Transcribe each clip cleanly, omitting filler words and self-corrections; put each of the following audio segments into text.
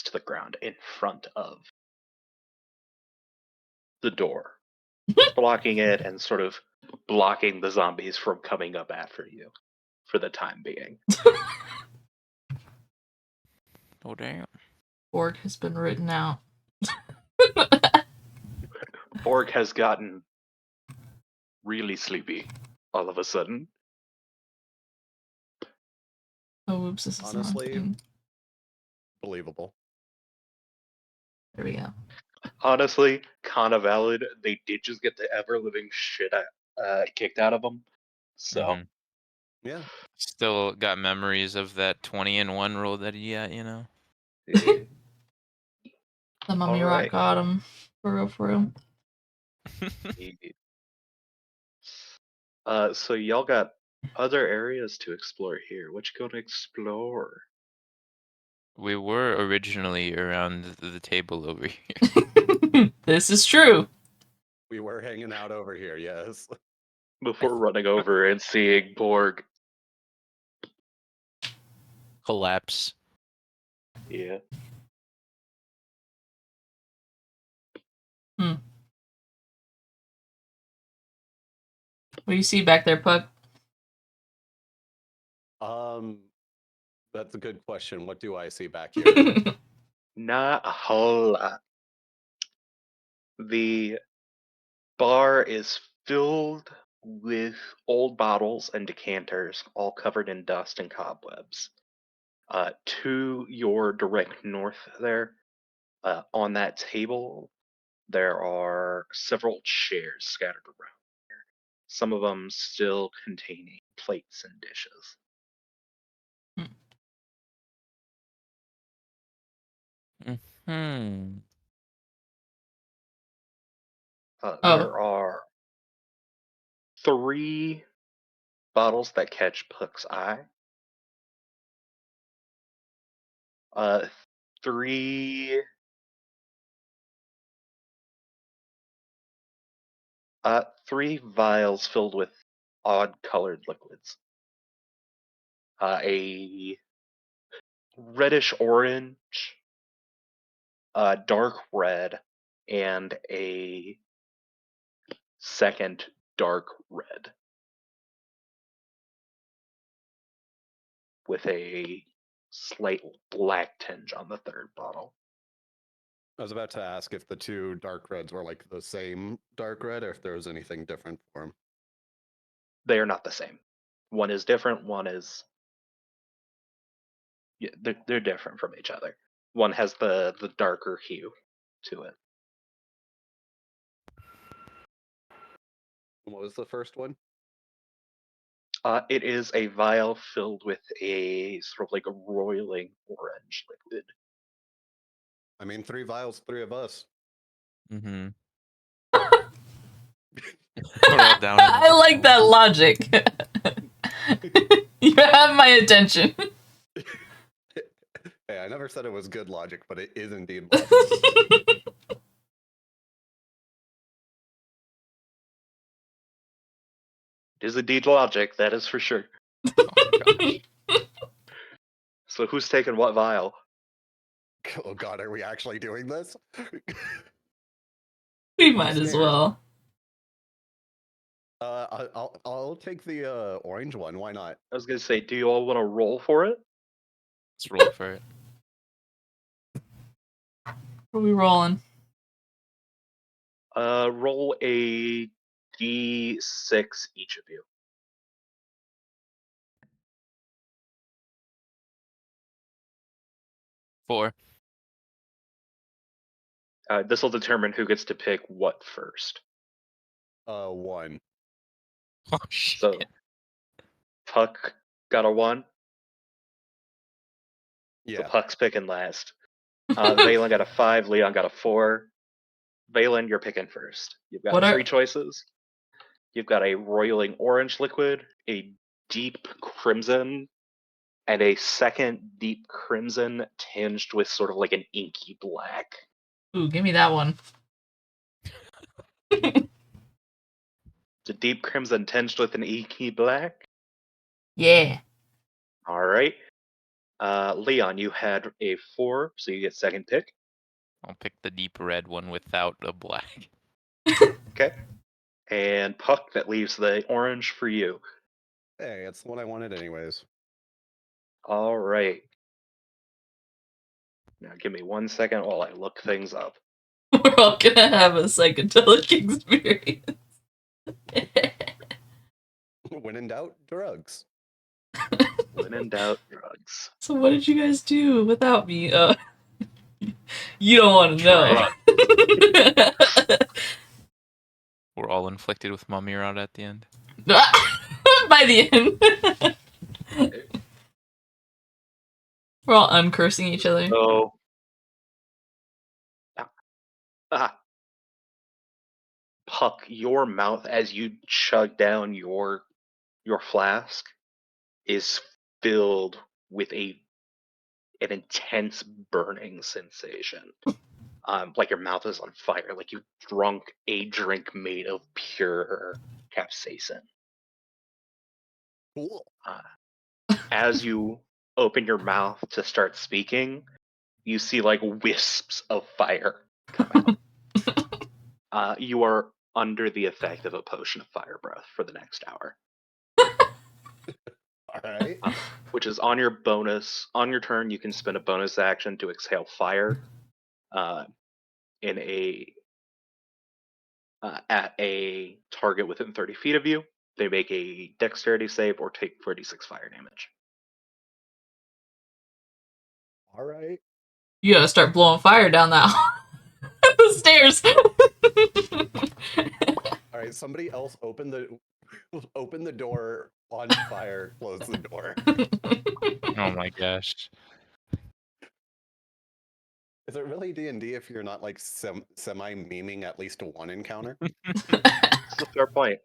drops to the ground in front of the door, blocking it and sort of blocking the zombies from coming up after you for the time being. Oh, damn. Borg has been written out. Borg has gotten really sleepy all of a sudden. Oh, oops, this is Honestly, the wrong thing. Believable. There we go. Honestly, kind of valid. They did just get the ever-living shit kicked out of them. So, Mhm. Yeah. Still got memories of that 20-1 roll that he got, you know? yeah. The mummy Alright. rock got him. For real, for real. So y'all got other areas to explore here. What you gonna explore? We were originally around the table over here. This is true. We were hanging out over here, yes. Before running over and seeing Borg. Collapse. Yeah. What do you see back there, Puck? That's a good question. What do I see back here? Not a whole lot. The bar is filled with old bottles and decanters, all covered in dust and cobwebs. To your direct north there, on that table, there are several chairs scattered around there, some of them still containing plates and dishes. Hmm. There are 3 bottles that catch Puck's eye. 3 3 vials filled with odd colored liquids. A reddish orange, dark red, and a second dark red with a slight black tinge on the third bottle. I was about to ask if the 2 dark reds were like the same dark red or if there was anything different for them. They are not the same. One is different, one is... Yeah, they're different from each other. One has the darker hue to it. What was the first one? It is a vial filled with a sort of like a roiling orange liquid. I mean, 3 vials, 3 of us. Mm-hmm. Down I like that logic. You have my attention. Hey, I never said it was good logic, but it is indeed logic. It is indeed logic, that is for sure. Oh, So who's taking what vial? Oh god, are we actually doing this? We might as well. I'll take the orange one. Why not? I was gonna say, do you all want to roll for it? Let's roll for it. What are we rolling? Roll a d6 each of you. Four. This will determine who gets to pick what first. 1. Oh shit. So, Puck got a 1. Yeah. So Puck's picking last. Valen got a 5. Leon got a 4. Valen, you're picking first. You've got 3 choices. You've got a roiling orange liquid, a deep crimson, and a second deep crimson tinged with sort of like an inky black. Ooh, give me that one. It's a deep crimson tinged with an inky black. Yeah. All right. Leon, you had a 4, so you get second pick. I'll pick the deep red one without the black. Okay. And Puck, that leaves the orange for you. Hey, it's what I wanted anyways. All right. Now give me 1 second while I look things up. We're all gonna have a psychedelic experience. When in doubt, drugs. When in doubt, drugs. So what did you guys do without me? You don't want to know. We're all inflicted with mummy rot at the end. By the end. We're all uncursing each other. So, Puck, your mouth as you chug down your flask is filled with an intense burning sensation. Like your mouth is on fire, like you drunk a drink made of pure capsaicin. Cool. As you open your mouth to start speaking, you see like wisps of fire come out. You are under the effect of a potion of fire breath for the next hour. All right. Which is on your bonus. On your turn, you can spend a bonus action to exhale fire in at a target within 30 feet of you. They make a dexterity save or take 46 fire damage. All right. You gotta start blowing fire down that the stairs. All right. Somebody else open the door on fire. Close the door. Oh my gosh. Is it really D&D if you're not like semi-memeing at least one encounter? That's a fair point.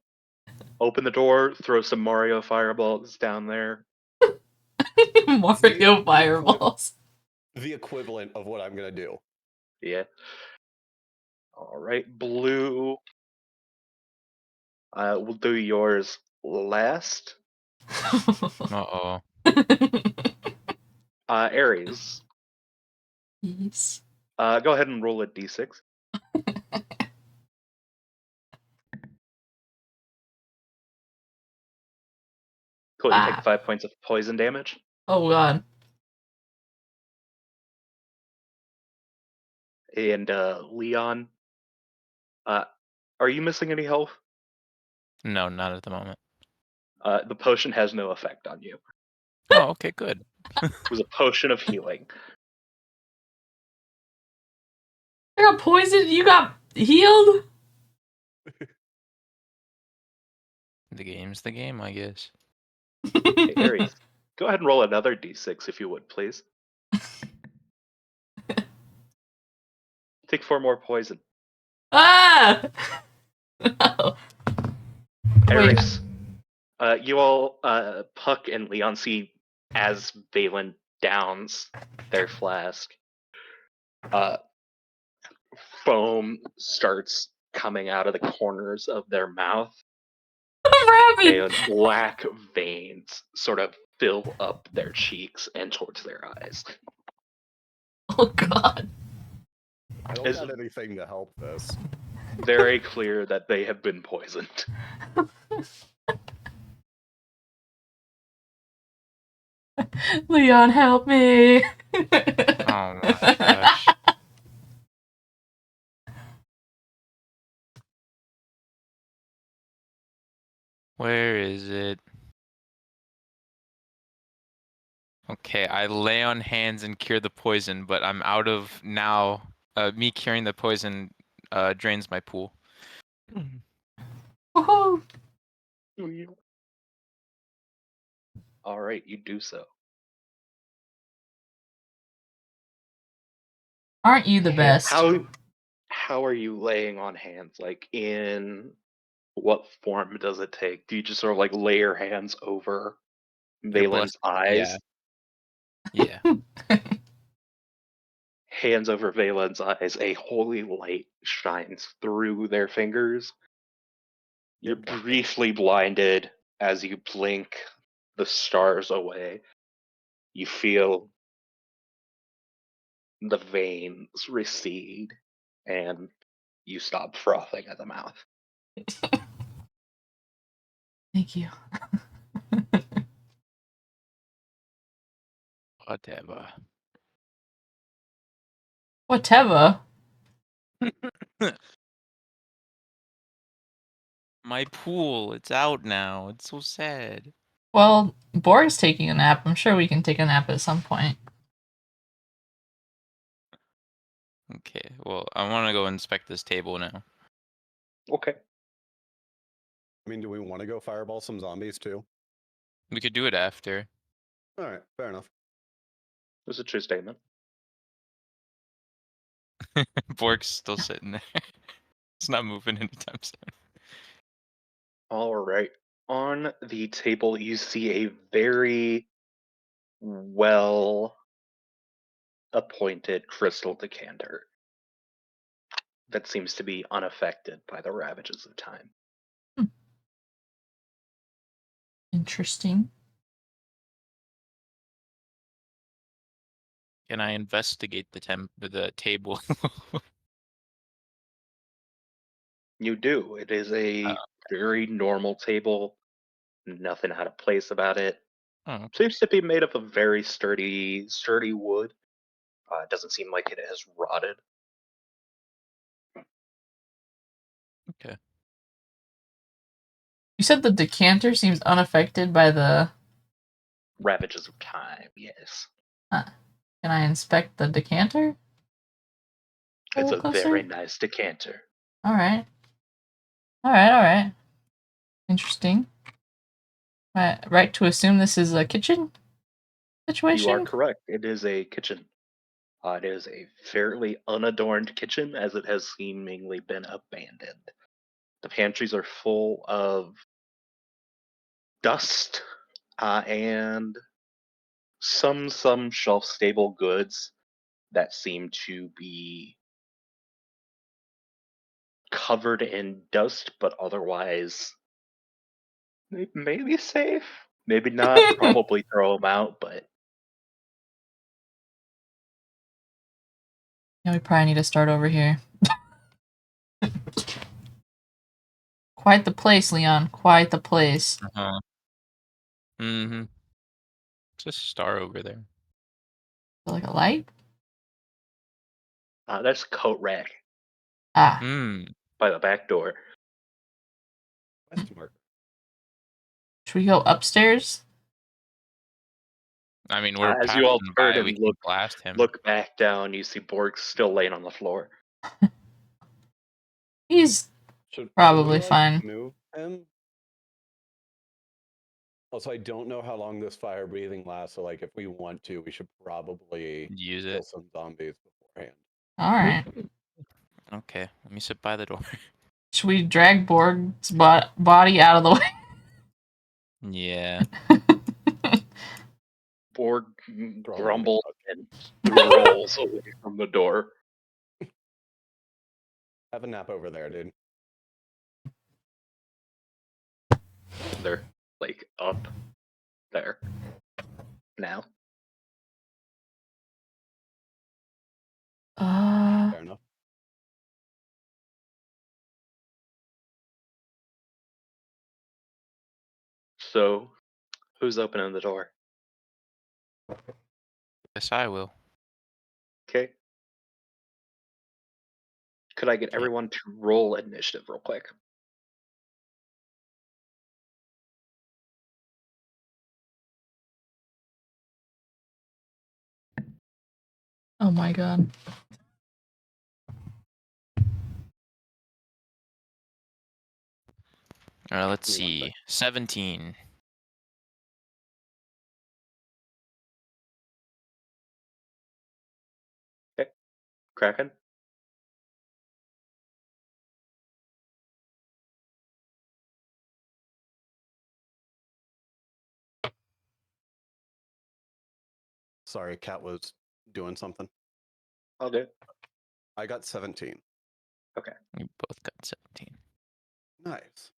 Open the door, throw some Mario fireballs down there. Mario fireballs. The equivalent of what I'm gonna do. Yeah. All right, Blue. We'll do yours last. Uh-oh. Aries. Yes. Go ahead and roll a d6. Cool, you take 5 points of poison damage. Oh god. And Leon, are you missing any health? No, not at the moment. The potion has no effect on you. Oh, okay, good. It was a potion of healing. I got poisoned, you got healed? The game's the game, I guess. Hey, Aries, go ahead and roll another d6 if you would, please. Take 4 more poison. Ah! No. Aries, you all, Puck and Leon, see as Valen downs their flask, foam starts coming out of the corners of their mouth, Rabbit! and black veins sort of fill up their cheeks and towards their eyes. Oh god. I don't got anything to help this. Very clear that they have been poisoned. Leon, help me! Oh my gosh. Where is it? Okay, I lay on hands and cure the poison, but I'm out of now. Me curing the poison drains my pool. Woohoo! All right, you do so. Aren't you the best? How are you laying on hands? Like, in what form does it take? Do you just sort of like lay your hands over Your bless- Valen's eyes? Yeah. Hands over Valen's eyes, a holy light shines through their fingers. You're briefly blinded as you blink the stars away. You feel the veins recede and you stop frothing at the mouth. Thank you. Whatever. Whatever. My pool, it's out now. It's so sad. Well, Borg's taking a nap. I'm sure we can take a nap at some point. Okay, well, I want to go inspect this table now. Okay. I mean, do we want to go fireball some zombies too? We could do it after. All right, fair enough. That's a true statement. Borg's still sitting there. It's not moving anytime soon. All right. On the table, you see a very well appointed crystal decanter that seems to be unaffected by the ravages of time. Interesting. Can I investigate the table? You do. It is a very normal table. Nothing out of place about it. Oh, Seems to be made of a very sturdy wood. It doesn't seem like it has rotted. okay. You said the decanter seems unaffected by the. Ravages of time, yes. Can I inspect the decanter? A It's little a very closer? nice decanter. All right. All right. All right. Interesting. Right to assume this is a kitchen situation? You are correct. It is a kitchen. It is a fairly unadorned kitchen as it has seemingly been abandoned. The pantries are full of dust and some shelf stable goods that seem to be covered in dust, but otherwise maybe safe, maybe not. Probably throw them out, but Yeah, we probably need to start over here. Quite the place, Leon. Quite the place. Uh-huh. Mm-hmm. There's a star over there. Like a light? that's coat rack Ah. Hmm. by the back door. Question mark. Should we go upstairs? I mean, we're As you all passing turn by. We and can blast him. look back down, you see Borg still laying on the floor. He's Should Probably we, fine. Move him. Also, I don't know how long this fire breathing lasts. So, like, if we want to, we should probably Use kill it. some zombies beforehand. all right. Okay, let me sit by the door. Should we drag Borg's body out of the way? Yeah. Borg Throw him in the grumbles couch. and rolls away from the door. Have a nap over there, dude. They're like up there now. Fair enough. So, who's opening the door? Yes, I will. Okay. Could I get Okay. everyone to roll initiative real quick? Oh my god. All right, let's Give me one see. 17. Okay. Kraken? Sorry, Cat was doing something. I'll do it. I got 17. Okay. We both got 17. Nice.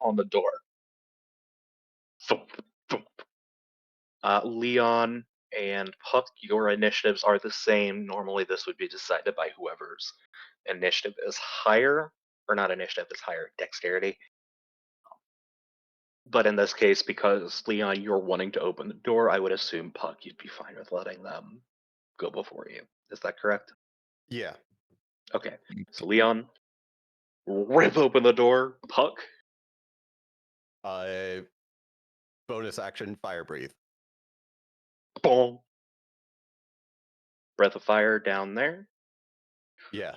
On the door. Thump, thump. Leon and Puck, your initiatives are the same. Normally, this would be decided by whoever's initiative is higher, or not initiative is higher, dexterity. But in this case, because Leon, you're wanting to open the door, I would assume Puck, you'd be fine with letting them go before you. Is that correct? Yeah. Okay. So Leon, rip open the door. Puck, Bonus action, fire breathe. boom. Breath of fire down there. Yeah.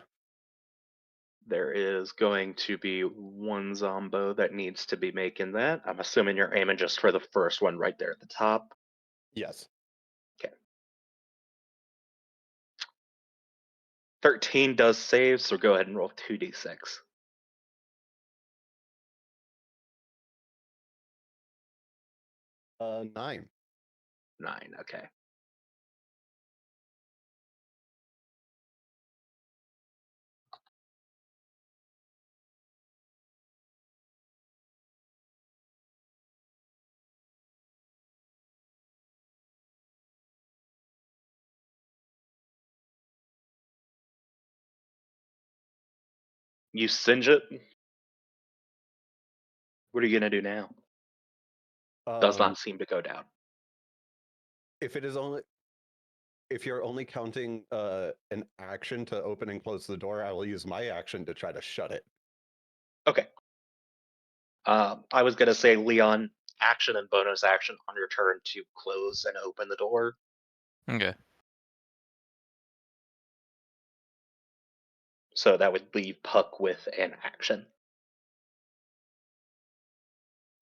There is going to be one zombo that needs to be making that. I'm assuming you're aiming just for the first one right there at the top. Yes. 13 does save, so go ahead and roll 2d6. 9. 9, okay. You singe it. What are you gonna do now? Does not seem to go down. If you're only counting an action to open and close the door, I will use my action to try to shut it. Okay. I was gonna say, Leon, action and bonus action on your turn to close and open the door. Okay. So that would leave Puck with an action.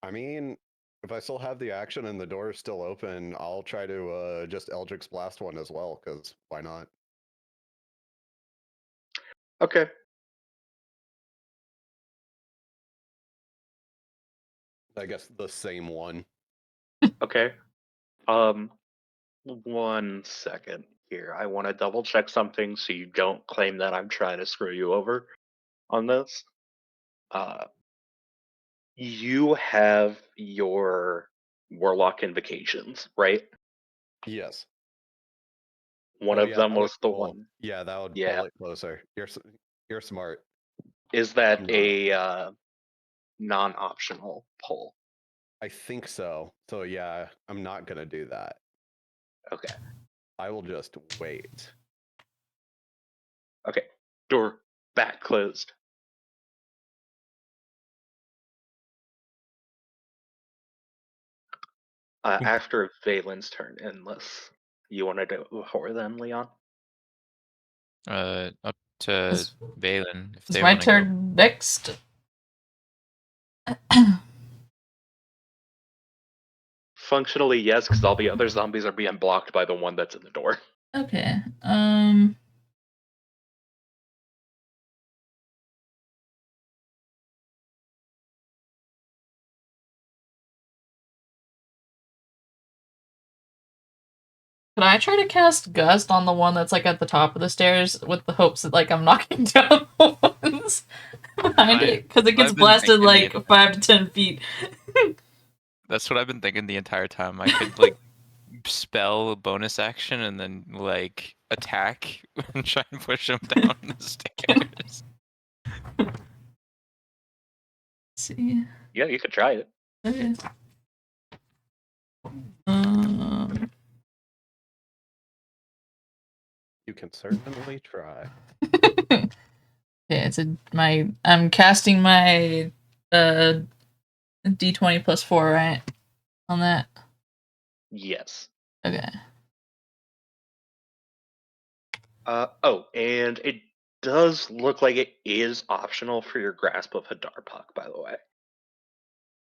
I mean, if I still have the action and the door is still open, I'll try to just Eldritch Blast one as well, because why not? Okay. I guess the same one. Okay. 1 second here. I want to double check something so you don't claim that I'm trying to screw you over on this. You have your Warlock invocations, right? Yes. One Oh of yeah, them that would was the pull. one. Yeah, that would Yeah. pull it closer. You're smart. Is that I'm not. a non-optional pull? I think so. So yeah, I'm not gonna do that. Okay. I will just wait. Okay. Door back closed. After Valen's turn, unless you want to do it before then, Leon. Up to It's- Valen if It's they my want to go. turn next. Functionally, yes, because all the other zombies are being blocked by the one that's in the door. Okay. Could I try to cast Gust on the one that's like at the top of the stairs with the hopes that like I'm knocking down the ones behind it? Because it gets I've been blasted thinking like the- 5 to 10 feet. That's what I've been thinking the entire time. I could like spell a bonus action and then like attack and try and push him down the stairs. Let's see. Yeah, you could try it. Okay. Um, You can certainly try. okay, I'm casting my D20 plus 4, right? On that. Yes. Okay. Oh, and it does look like it is optional for your Grasp of Hadar Puck, by the way.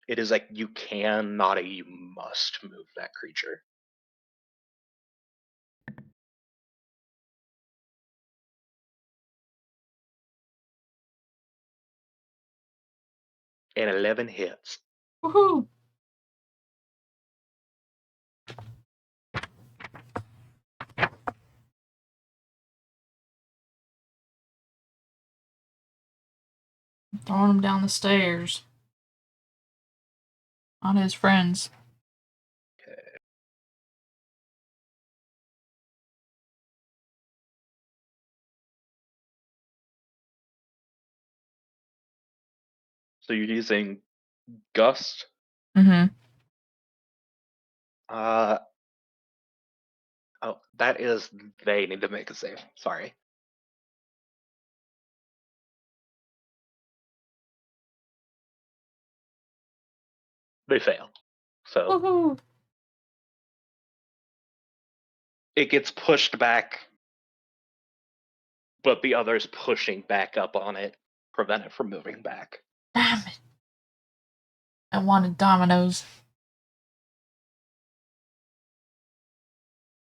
It is like you can, not a you must move that creature. And 11 hits. Woohoo! Throwing him down the stairs. On his friends. So you're using Gust. Mm-hmm. Oh, that is they need to make a save. Sorry. They fail. So Woohoo! it gets pushed back, but the others pushing back up on it prevent it from moving back. Damn it. I wanted dominoes.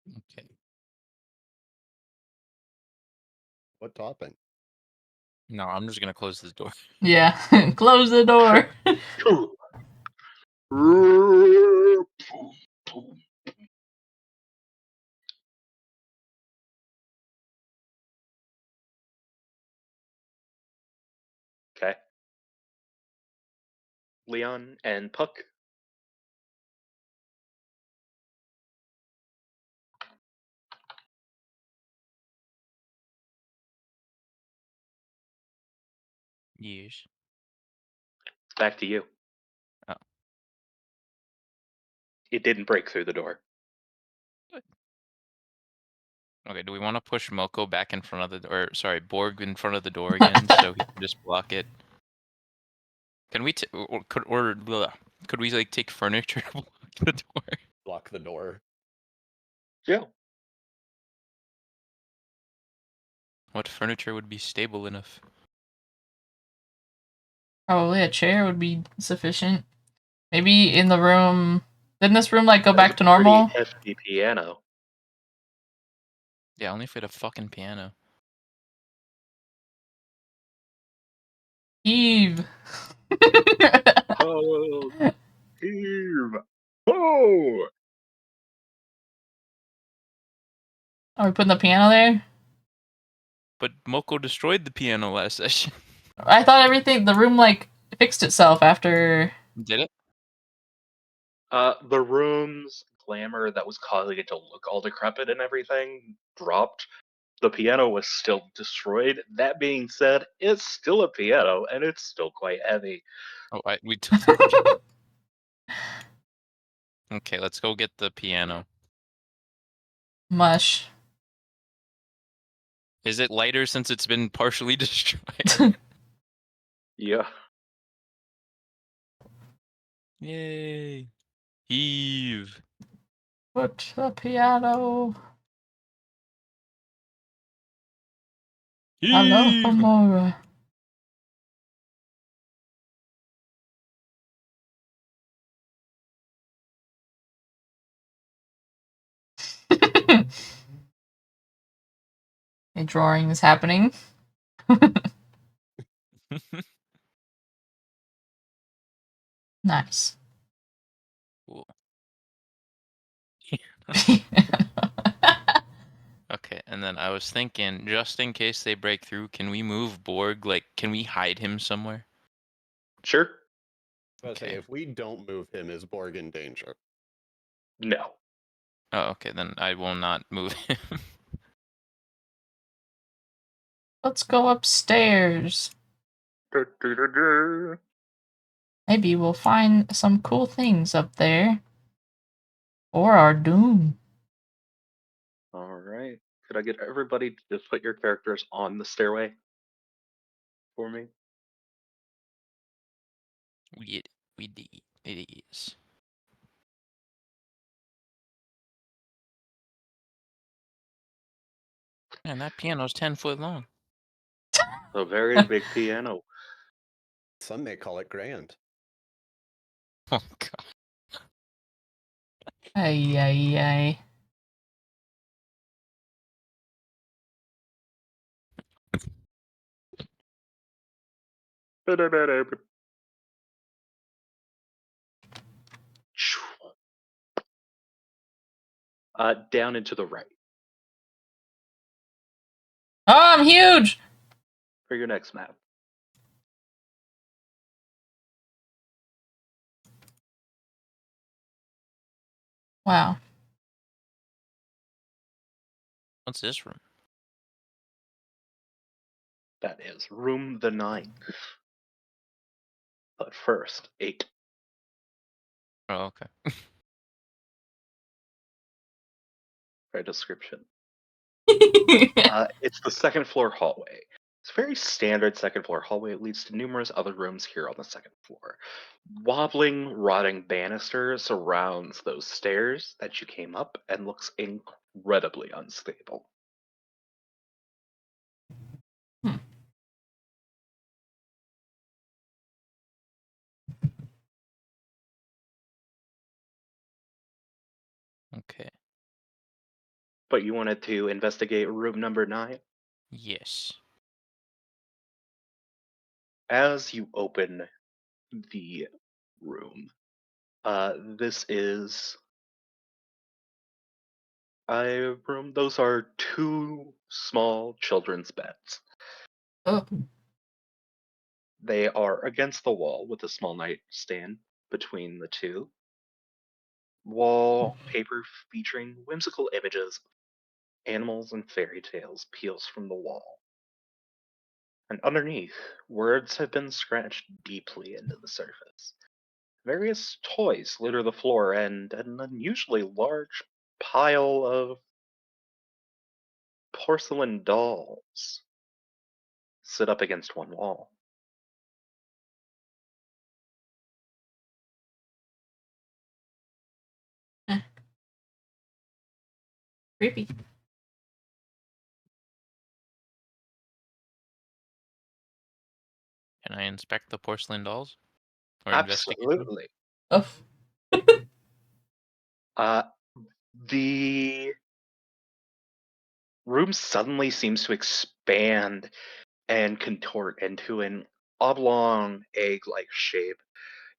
Okay. What topping? No, I'm just gonna close this door. Yeah. Close the door. Okay. Leon and Puck. Yes. Back to you. Oh. It didn't break through the door. Okay, do we want to push Moko back in front of the or sorry, Borg in front of the door again so he can just block it? Can we could we like take furniture to block the door? Block the door. Yeah. What furniture would be stable enough? Probably a chair would be sufficient. Maybe in the room. Didn't this room like go There's back a to normal? pretty hefty piano. Yeah, only fit a fucking piano. Eve. Oh, Eve. Oh. Are we putting the piano there? But Moko destroyed the piano last session. I thought everything, the room like fixed itself after. Did it? The room's glamour that was causing it to look all decrepit and everything dropped. The piano was still destroyed. That being said, it's still a piano and it's still quite heavy. Oh, we Okay, let's go get the piano. Mush. Is it lighter since it's been partially destroyed? Yeah. Yay. Heave. Put the piano. Hello, Heave. Amora. A drawing is happening. Nice. Cool. Okay, and then I was thinking, just in case they break through, can we move Borg? Like, can we hide him somewhere? Sure. I was Okay. say if we don't move him, is Borg in danger? No. Oh, okay, then I will not move him. Let's go upstairs. Maybe we'll find some cool things up there. Or our doom. All right. Could I get everybody to just put your characters on the stairway for me? We did. It is. Man, that piano's 10 foot long. A very big piano. Some may call it grand. Oh god. Ay, ay, ay. Down and to the right Oh, I'm huge! for your next map. Wow. What's this room? That is room the 9th. But first, 8. Oh, okay. For a description. It's the second floor hallway. It's a very standard second floor hallway. It leads to numerous other rooms here on the second floor. Wobbling, rotting banister surrounds those stairs that you came up and looks incredibly unstable. Hmm. Okay. But you wanted to investigate room number 9? Yes. As you open the room, this is a room. Those are 2 small children's beds. Oh. They are against the wall with a small nightstand between the 2. Wallpaper featuring whimsical images of animals and fairy tales peels from the wall. And underneath, words have been scratched deeply into the surface. Various toys litter the floor, and an unusually large pile of porcelain dolls sit up against one wall. Eh. Creepy. Can I inspect the porcelain dolls? Or investigate them? Absolutely. Oh. The room suddenly seems to expand and contort into an oblong egg-like shape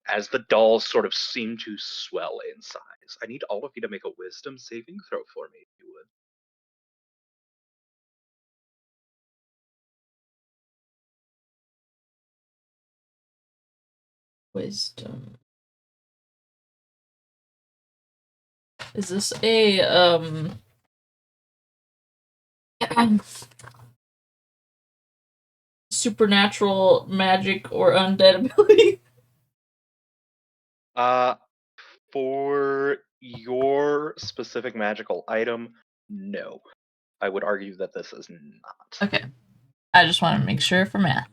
as the dolls sort of seem to swell in size. I need all of you to make a wisdom saving throw for me, if you would. Wisdom. Is this a supernatural magic or undead ability? For your specific magical item, no. I would argue that this is not. Okay. I just want to make sure for math.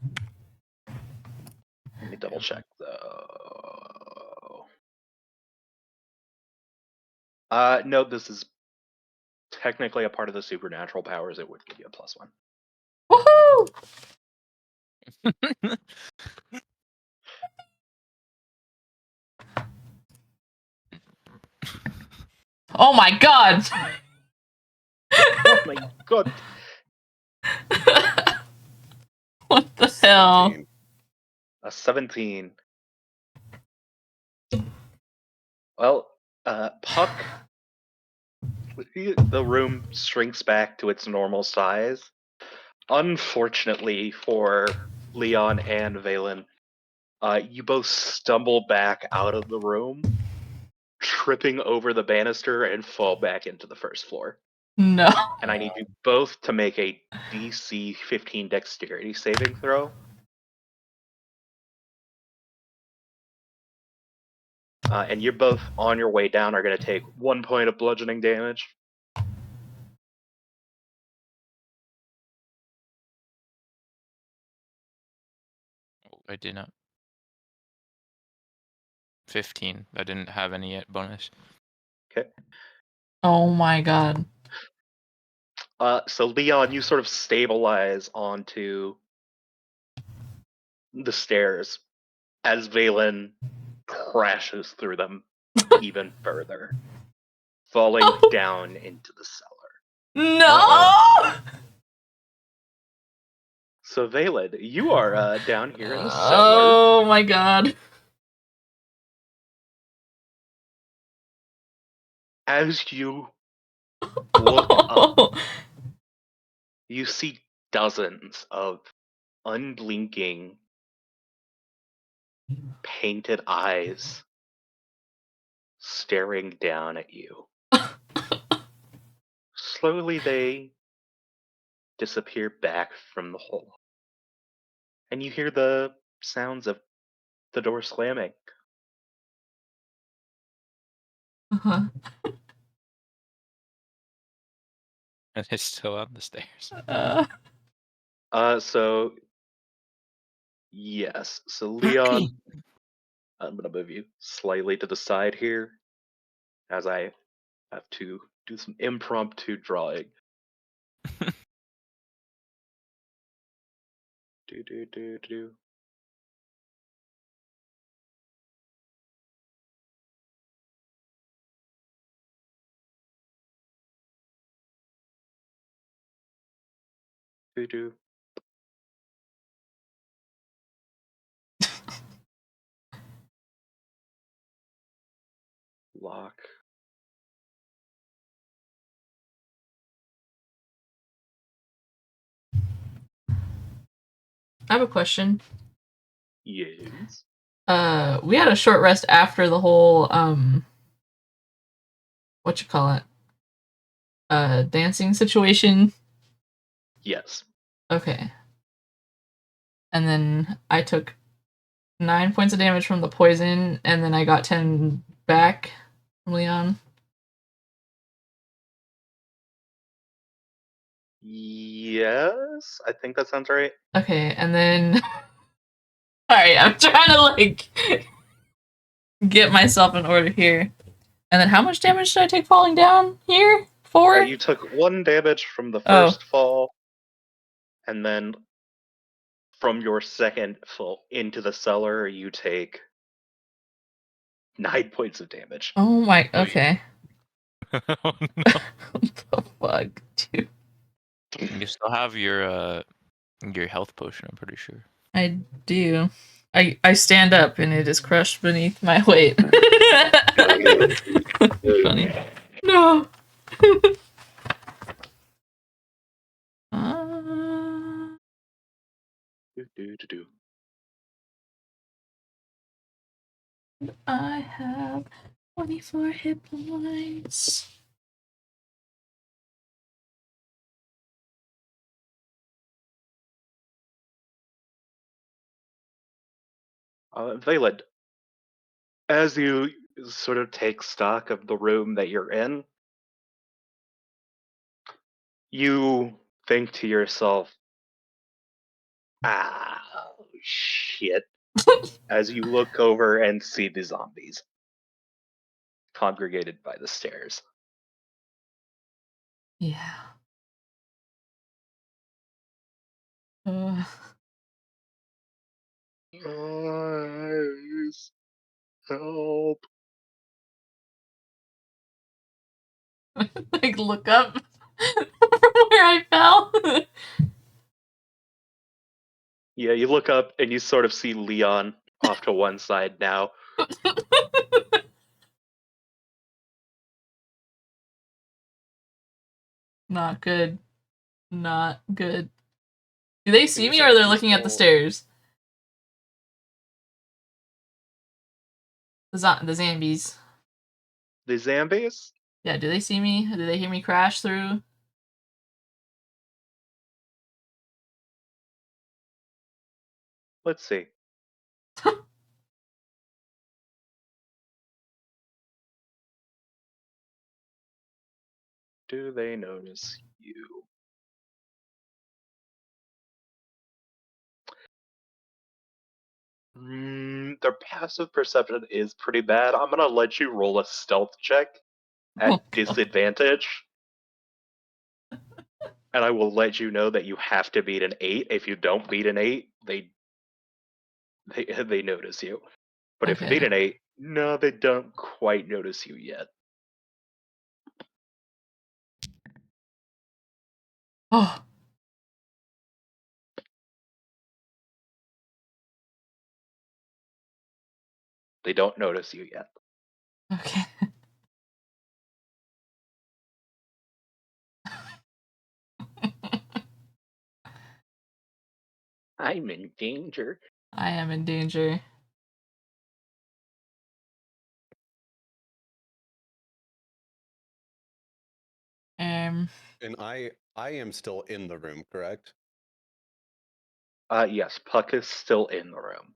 Let me double check though. No, this is technically a part of the supernatural powers. It would give you a +1. Woohoo! Oh my god! Oh my god! What the hell? 17. A 17. Well, Puck, the room shrinks back to its normal size. Unfortunately for Leon and Valen, you both stumble back out of the room, tripping over the banister and fall back into the first floor. No. And I need you both to make a DC 15 dexterity saving throw. And you're both on your way down are going to take 1 point of bludgeoning damage. Oh, I did not. 15. I didn't have any yet bonus. Okay. Oh my god. So Leon, you sort of stabilize onto the stairs as Valen crashes through them even further, falling down into the cellar. No! So Valen, you are down here in the cellar. Oh my god. As you look up, you see dozens of unblinking painted eyes staring down at you. Slowly they disappear back from the hole. And you hear the sounds of the door slamming. Uh-huh. And it's still on the stairs. So yes. So Leon, I'm gonna move you slightly to the side here as I have to do some impromptu drawing. Do. Do. Lock. I have a question. Yes. We had a short rest after the whole what you call it? Dancing situation. Yes. Okay. And then I took 9 points of damage from the poison, and then I got 10 back from Leon. Yes, I think that sounds right. Okay, and then alright, I'm trying to like get myself in order here. And then how much damage did I take falling down here? 4? You took 1 damage from the Oh. first fall, and then from your second fall into the cellar, you take 9 points of damage. Oh my, Oh, okay. oh no. What the fuck, dude? You still have your health potion, I'm pretty sure. I do. I stand up and it is crushed beneath my weight. Funny. No. Do. I have 24 hit points. Valen, as you sort of take stock of the room that you're in, you think to yourself, shit, as you look over and see the zombies congregated by the stairs. Yeah. Guys, help. Like look up from where I fell. Yeah, you look up and you sort of see Leon off to one side now. Not good. Not good. Do they see You me said or they're he's looking at the still- stairs? The zombies. The zombies? Yeah, do they see me? Do they hear me crash through? Let's see. Do they notice you? Their passive perception is pretty bad. I'm gonna let you roll a stealth check Oh, at God. disadvantage. And I will let you know that you have to beat an 8. If you don't beat an 8, they notice you. But if you beat Okay. an 8, no, they don't quite notice you yet. Oh. They don't notice you yet. Okay. I'm in danger. I am in danger. time. And I am still in the room, correct? Yes, Puck is still in the room.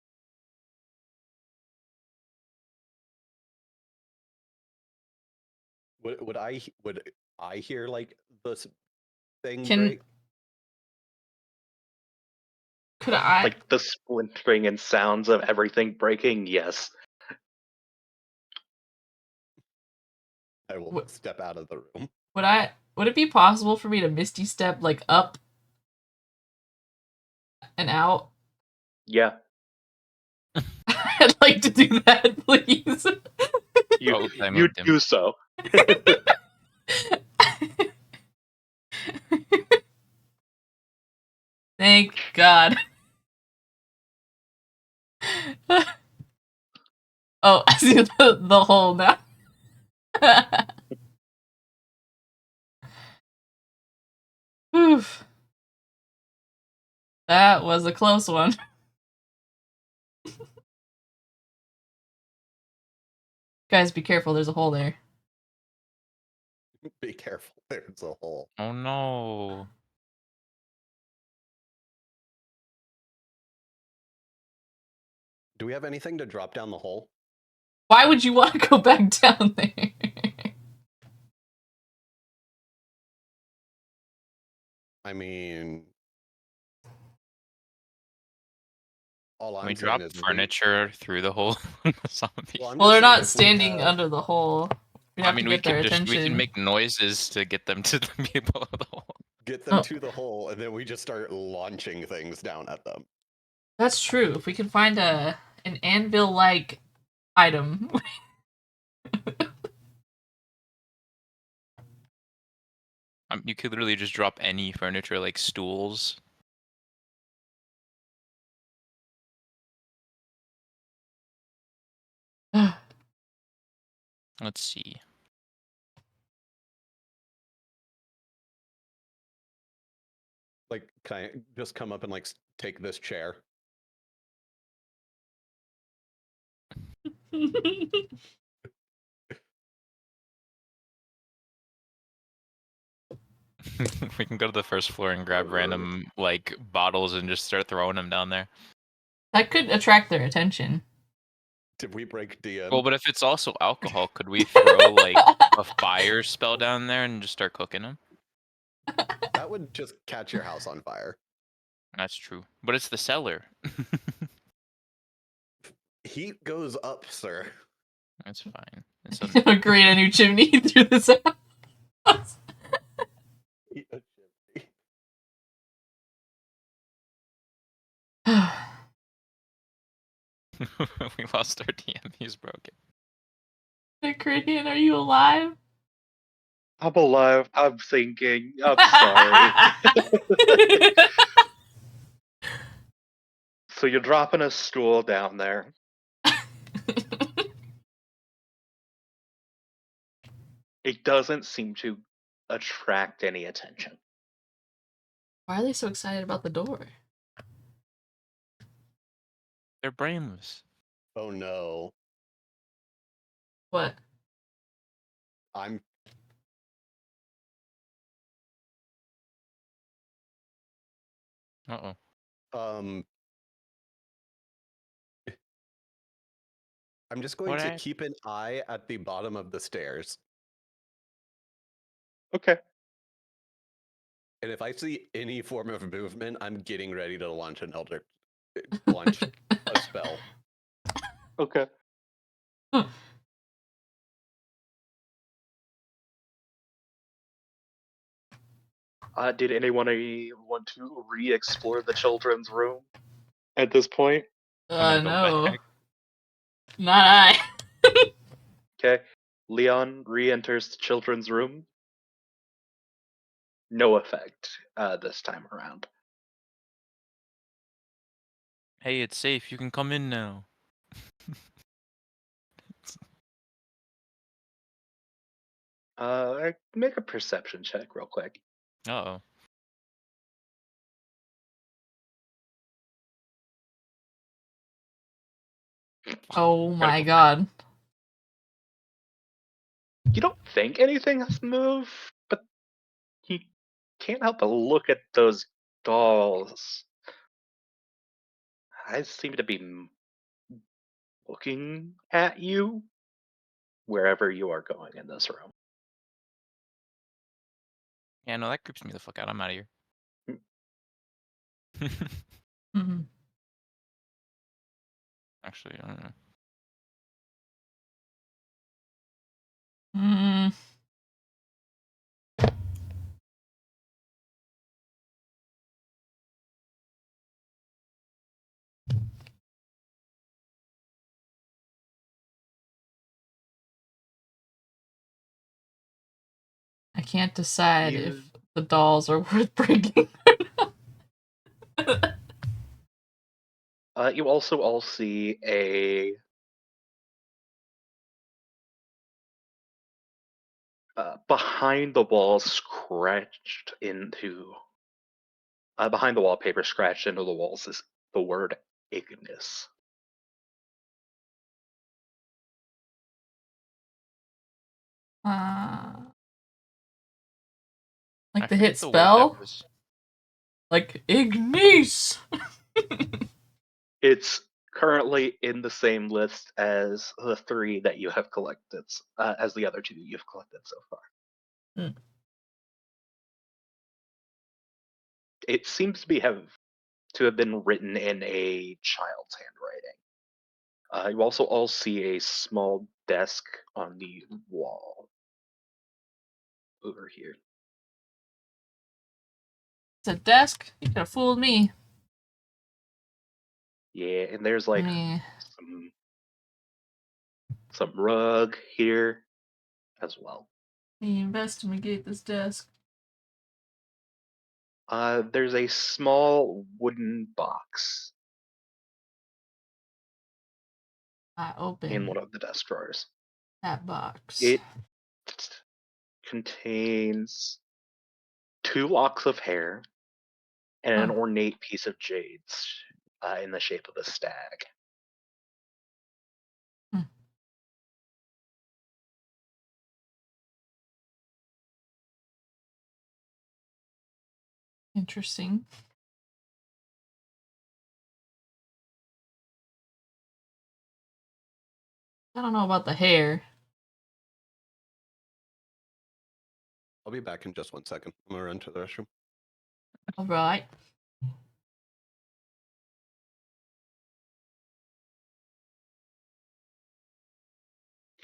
Would I hear like this thing Can- break? Could I? Like the splintering and sounds of everything breaking, yes. I will What- step out of the room. Would it be possible for me to misty step like up and out? Yeah, I'd like to do that, please. you Oh, I you moved him. do so. Thank God. Oh, I see the hole now. Oof. That was a close one. Guys, be careful. There's a hole there. Be careful, there's a hole. Oh no. Do we have anything to drop down the hole? Why would you want to go back down there? I mean, all Can I'm we saying drop is furniture through the hole? Zombie. Well, I'm Well, just they're saying not if we standing have- under the hole. We I have mean, to we get their can attention. we can make noises to get them to the people of the hole. get them Oh. to the hole, and then we just start launching things down at them. That's true. If we can find an anvil-like item. You could literally just drop any furniture, like stools. Let's see. Like, can I just come up and like take this chair? We can go to the first floor and grab random like bottles and just start throwing them down there. That could attract their attention. Did we break DM? Well, but if it's also alcohol, could we throw like a fire spell down there and just start cooking them? That would just catch your house on fire. That's true, but it's the cellar. Heat goes up, sir. That's fine. It's a, Create a new chimney through this house. Heat a chimney. we lost our DM. He's broken. Cridian, are you alive? I'm alive. I'm thinking. I'm sorry. So you're dropping a stool down there. It doesn't seem to attract any attention. Why are they so excited about the door? They're brainless. Oh no. What? I'm Uh-oh. I'm just going What to I- keep an eye at the bottom of the stairs. Okay. And if I see any form of movement, I'm getting ready to launch launch a spell. Okay. Did anyone want to re-explore the children's room at this point? I'm gonna go No. back. Not I. Okay. Leon re-enters the children's room. No effect this time around. Hey, it's safe. You can come in now. Make a perception check real quick. Uh-oh. Oh Gotta my go god. You don't think anything has moved, but can't help but look at those dolls. I seem to be looking at you wherever you are going in this room. Yeah, no, that creeps me the fuck out. I'm out of here. Hmm. Actually, I don't know. Mm. I can't decide You, if the dolls are worth breaking. you also all see a behind the wall scratched into behind the wallpaper scratched into the walls is the word Ignis. Like I the hit forget the word that spell? was. Like Ignis! It's currently in the same list as the three that you have collected, as the other two that you've collected so far. Hmm. It seems to have been written in a child's handwriting. You also all see a small desk on the wall over here. It's a desk? You could have fooled me. Yeah, and there's I like mean, some rug here as well. we investigate this desk. There's a small wooden box I in open one of the desk drawers. that box. It contains 2 locks of hair and an Huh. ornate piece of jades in the shape of a stag. Hmm. Interesting. I don't know about the hair. I'll be back in just 1 second. I'm gonna run to the restroom. Alright.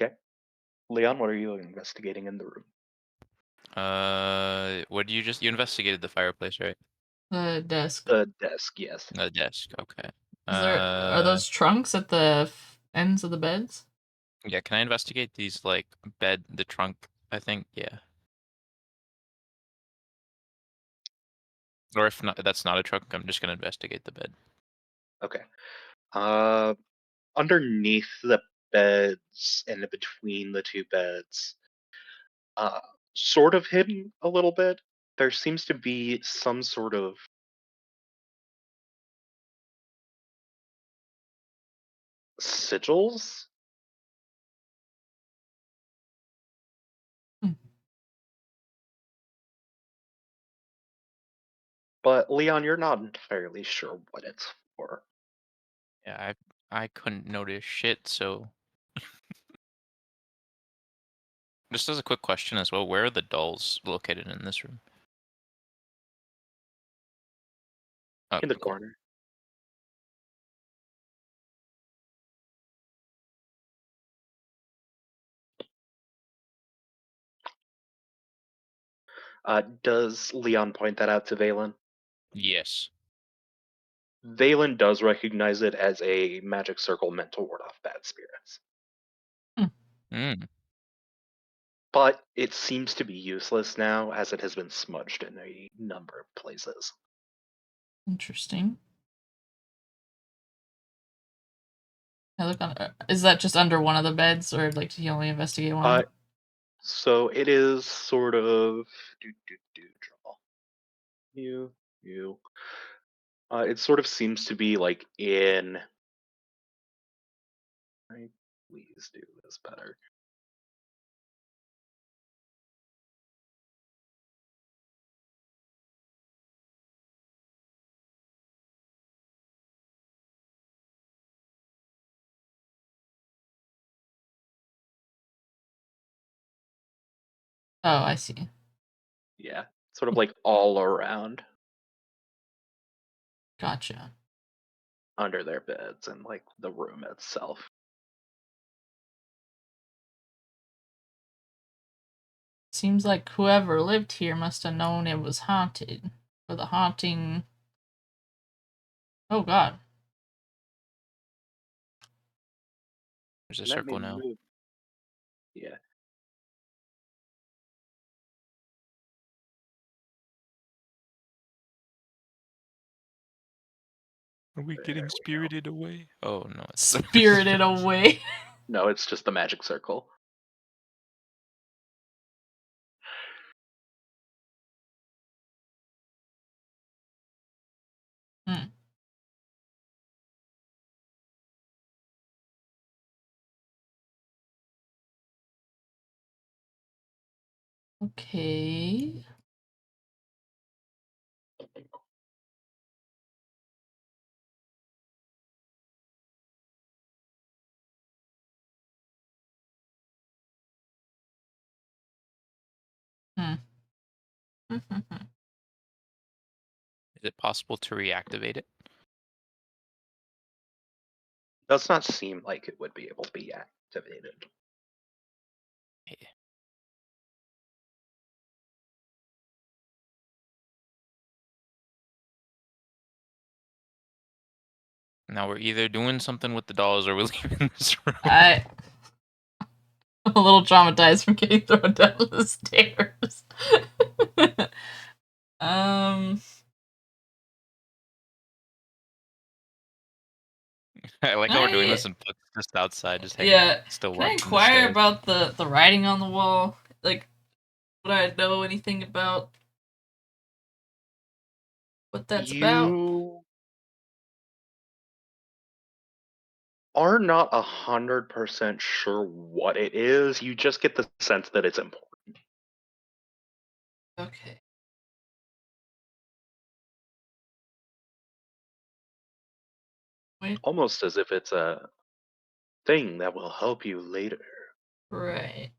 Okay. Leon, what are you investigating in the room? What do you investigated the fireplace, right? The desk. The desk, yes. The desk. Okay. Are those trunks at the ends of the beds? Yeah. Can I investigate these like the trunk? I think yeah. Or if not, that's not a trunk. I'm just gonna investigate the bed. Okay. Uh, underneath the beds and in between the two beds, uh, sort of hidden a little bit, there seems to be some sort of sigils. Hmm. But Leon, you're not entirely sure what it's for. Yeah. I couldn't notice shit. So just as a quick question as well, where are the dolls located in this room? Oh, In the cool. corner. Does Leon point that out to Valen? Yes. Valen does recognize it as a magic circle meant to ward off bad spirits. Mm. But it seems to be useless now as it has been smudged in a number of places. Interesting. I look on. Is that just under one of the beds, or like do you only investigate one of Uh, them? so it is sort of draw. You. It sort of seems to be like in. Please do this better. Oh, I see. Yeah, sort of like all around Gotcha. under their beds and like the room itself. Seems like whoever lived here must have known it was haunted. Or the haunting. Oh god. There's a Let me circle now. move. Yeah. Are we There getting we go. spirited away? Oh no, it's Spirited away. No, it's just the magic circle. Hmm. Okay. Hmm. Is it possible to reactivate it? Does not seem like it would be able to be activated. Yeah. Now we're either doing something with the dolls or we're leaving this room. I'm a little traumatized from getting thrown down the stairs. um. I like Can how we're doing I- this and Puck's just outside, just hanging Yeah. out, still Can I watching the inquire stairs. about the writing on the wall? Like, would I know anything about what that's about? You are not 100% sure what it is. You just get the sense that it's important. Okay. Wait. Almost as if it's a thing that will help you later. Right.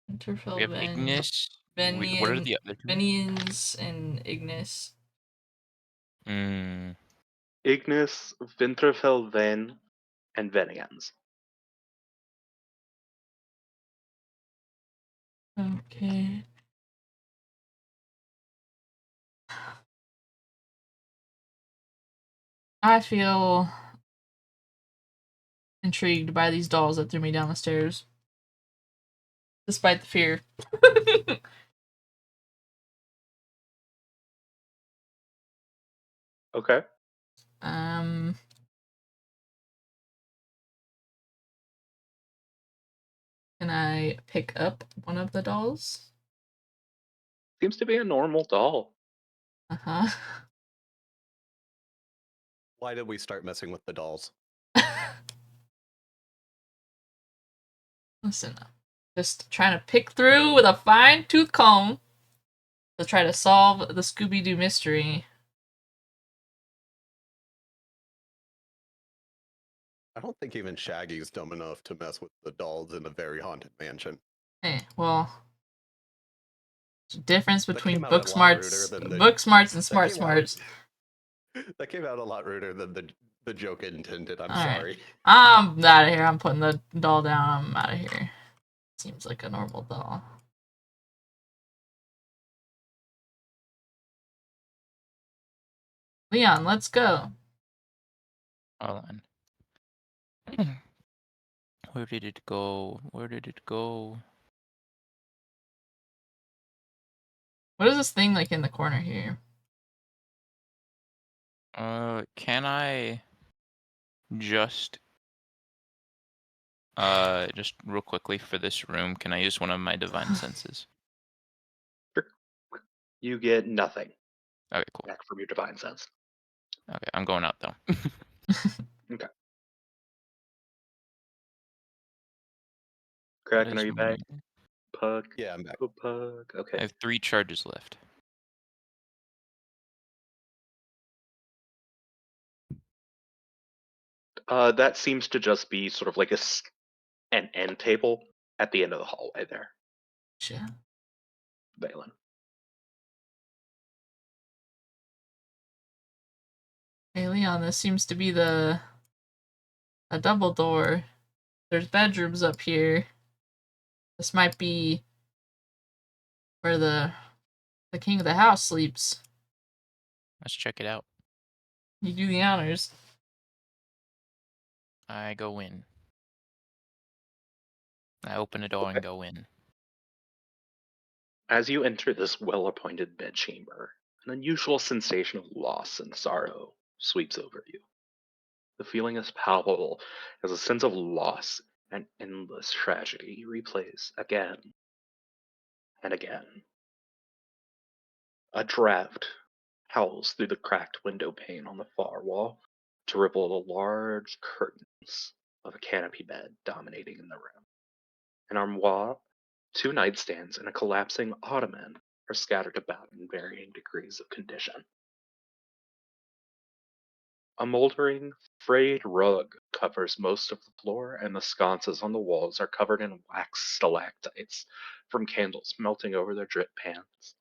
We Interfell have Ignis. What are the other two? Venians and Ignis. Mm, Ignis, Winterfell, Ven, and Venians. Okay. I feel intrigued by these dolls that threw me down the stairs. Despite the fear. Okay. um can I pick up one of the dolls? Seems to be a normal doll. Uh-huh. Why did we start messing with the dolls? Listen, just trying to pick through with a fine-tooth comb to try to solve the Scooby-Doo mystery. I don't think even Shaggy's dumb enough to mess with the dolls in a very haunted mansion. Well, there's a difference That between came out a lot ruder than the book smarts and that smart came out- smarts. That came out a lot ruder than the joke intended. I'm All right. sorry. I'm out of here. I'm putting the doll down. I'm out of here. Seems like a normal doll. Leon, let's go. hold on. Where did it go? Where did it go? What is this thing like in the corner here? Can I just real quickly for this room, can I use one of my divine senses? You get nothing Okay, cool. back from your divine sense. Okay, I'm going out though. Okay. What Kraken, is are you back? my- Pug. Yeah, I'm back. Oh, Pug. I Okay. have 3 charges left. That seems to just be sort of like an end table at the end of the hallway there. Gotcha. Valen. Hey Leon, this seems to be a double door. There's bedrooms up here. This might be where the king of the house sleeps. Let's check it out. You do the honors. I go in. I open the door and go in. As you enter this well-appointed bedchamber, an unusual sensation of loss and sorrow sweeps over you. The feeling is palpable as a sense of loss and endless tragedy replays again and again. A draft howls through the cracked window pane on the far wall to ripple the large curtains of a canopy bed dominating in the room. An armoire, two nightstands, and a collapsing ottoman are scattered about in varying degrees of condition. A moldering, frayed rug covers most of the floor, and the sconces on the walls are covered in wax stalactites from candles melting over their drip pans.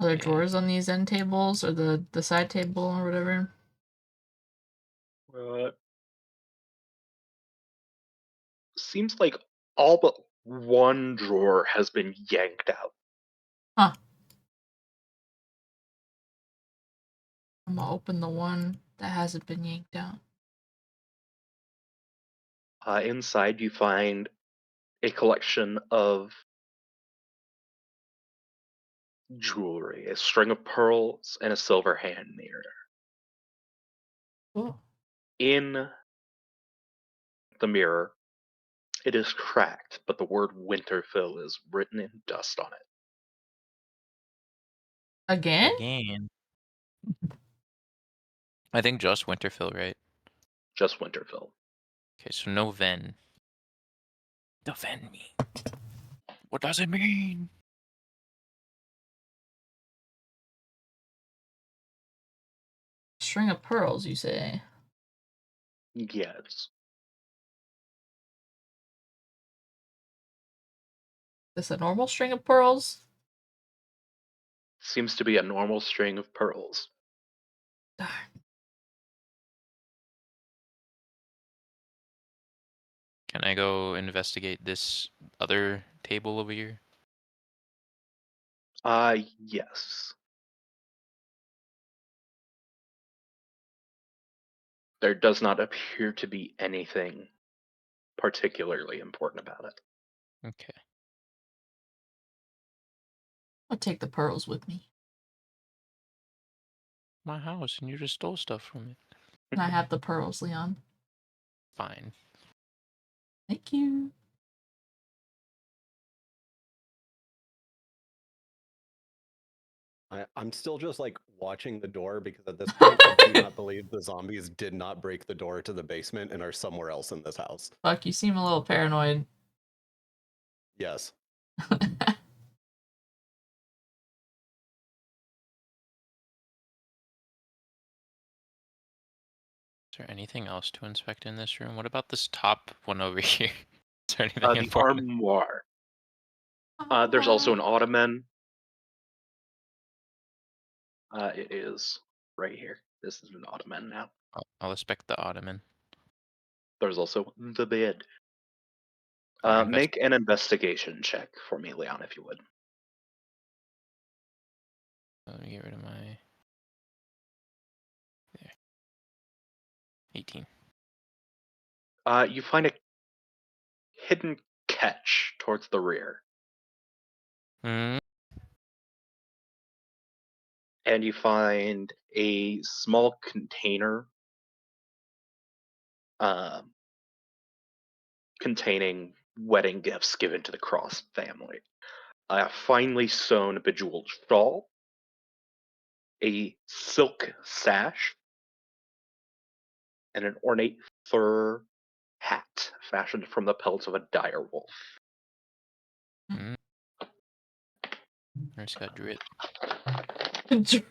Are there Okay. drawers on these end tables or the side table or whatever? Seems like all but one drawer has been yanked out. Huh. I'm gonna open the one that hasn't been yanked out. Inside, you find a collection of jewelry, a string of pearls, and a silver hand mirror. Cool. In the mirror, it is cracked, but the word Winterfell is written in dust on it. Again? Again. I think just Winterfell, right? Just Winterfell. Okay, so no Ven. Defend me. What does it mean? String of pearls, you say? Yes. This a normal string of pearls? Seems to be a normal string of pearls. Darn. Can I go investigate this other table over here? Yes. There does not appear to be anything particularly important about it. Okay. I'll take the pearls with me. My house, and you just stole stuff from it. And I have the pearls, Leon. Fine. Thank you. I'm still just like watching the door because at this point I do not believe the zombies did not break the door to the basement and are somewhere else in this house. Fuck, you seem a little paranoid. Yes. Is there anything else to inspect in this room? What about this top one over here? Is there anything The important? armoire. There's also an ottoman. It is right here. This is an ottoman now. I'll inspect the ottoman. There's also the bed. Alright, Make an investigation check for me, Leon, if you would. Let me get rid of my... There. 18. You find a hidden catch towards the rear, Hmm. and you find a small container containing wedding gifts given to the Cross family. A finely sewn bejeweled shawl, a silk sash, and an ornate fur hat fashioned from the pelts of a dire wolf. Mm. I just got drip. Drip.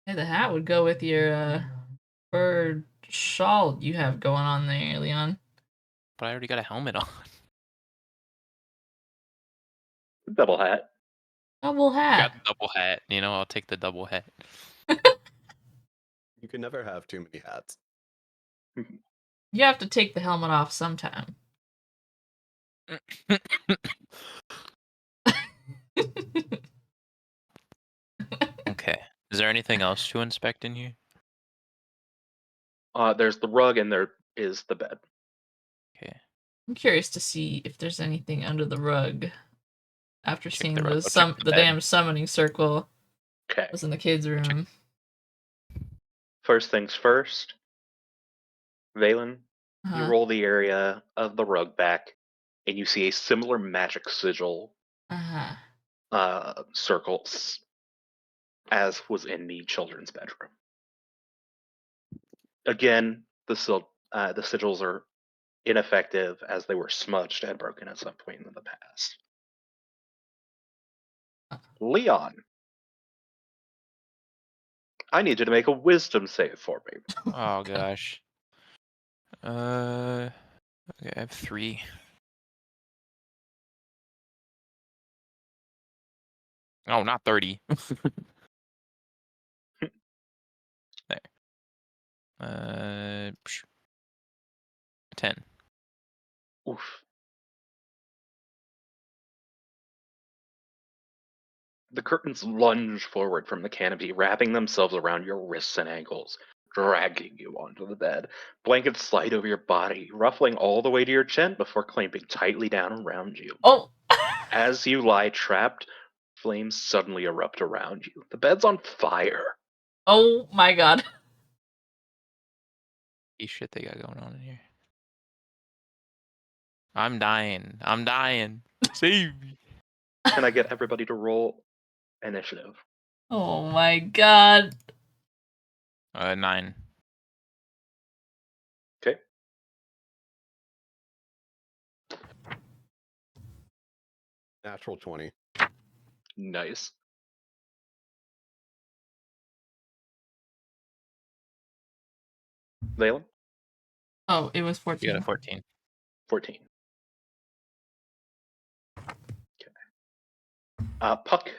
Hey, the hat would go with your fur shawl you have going on there, Leon. But I already got a helmet on. Double hat. Double hat. Got the double hat. You know, I'll take the double hat. You can never have too many hats. You have to take the helmet off sometime. Okay. Is there anything else to inspect in here? There's the rug and there is the bed. Okay. I'm curious to see if there's anything under the rug. After Check seeing the rug. the I'll check the the bed. damn summoning circle Okay. was in the kids' room. First things first. Valen, you Uh-huh. roll the area of the rug back, and you see a similar magic sigil Uh-huh. circles as was in the children's bedroom. Again, the sigils are ineffective as they were smudged and broken at some point in the past. Leon, I need you to make a wisdom save for me. Oh gosh. Okay, I have 3. Oh, not 30. There. 10. Oof. The curtains lunge forward from the canopy, wrapping themselves around your wrists and ankles, dragging you onto the bed. Blankets slide over your body, ruffling all the way to your chin before clamping tightly down around you. Oh! As you lie trapped, flames suddenly erupt around you. The bed's on fire. Oh my god. Shit they got going on in here. I'm dying. I'm dying. Save me. Can I get everybody to roll initiative? Oh my god. 9. Okay. Natural 20. Nice. Valen? Oh, it was You got 14. a 14. 14. Okay. Puck,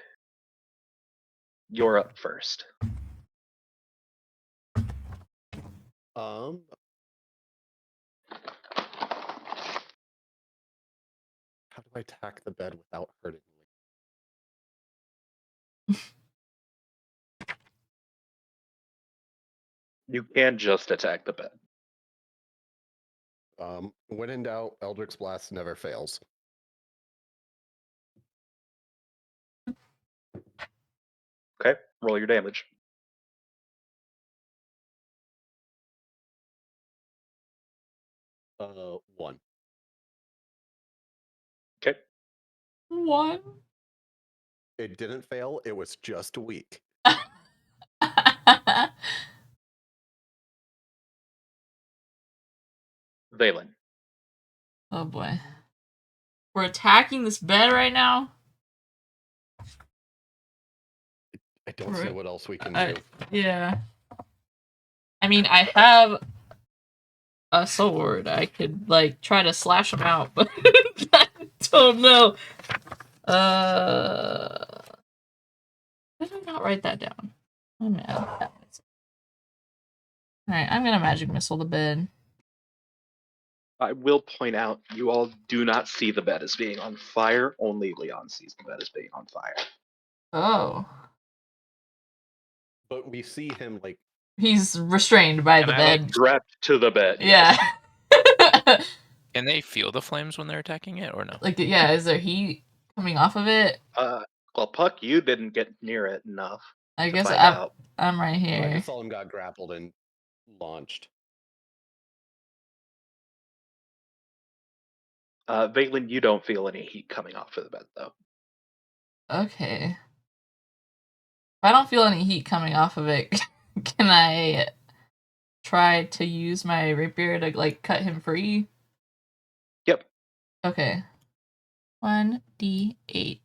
you're up first. Um, how do I attack the bed without hurting me? You can just attack the bed. When in doubt, Eldritch Blast never fails. Okay, roll your damage. Uh, 1. Okay. 1. It didn't fail. It was just weak. Valen. Oh boy. We're attacking this bed right now? I don't see what else we can do. Yeah. I mean, I have a sword. I could, like, try to slash him out, but I don't know. Did I not write that down? I'm gonna add that. Alright, I'm gonna magic missile the bed. I will point out, you all do not see the bed as being on fire. Only Leon sees the bed as being on fire. Oh. But we see him, like... He's restrained by Can the I, bed. like, Strapped to the bed. Yeah. Yes. Can they feel the flames when they're attacking it or no? Like, yeah, is there heat coming off of it? Well, Puck, you didn't get near it enough I to guess find out. I'm right I here. just saw him got grappled and launched. Valen, you don't feel any heat coming off of the bed, though. Okay. If I don't feel any heat coming off of it, can I try to use my rapier to, like, cut him free? Yep. Okay. 1d8.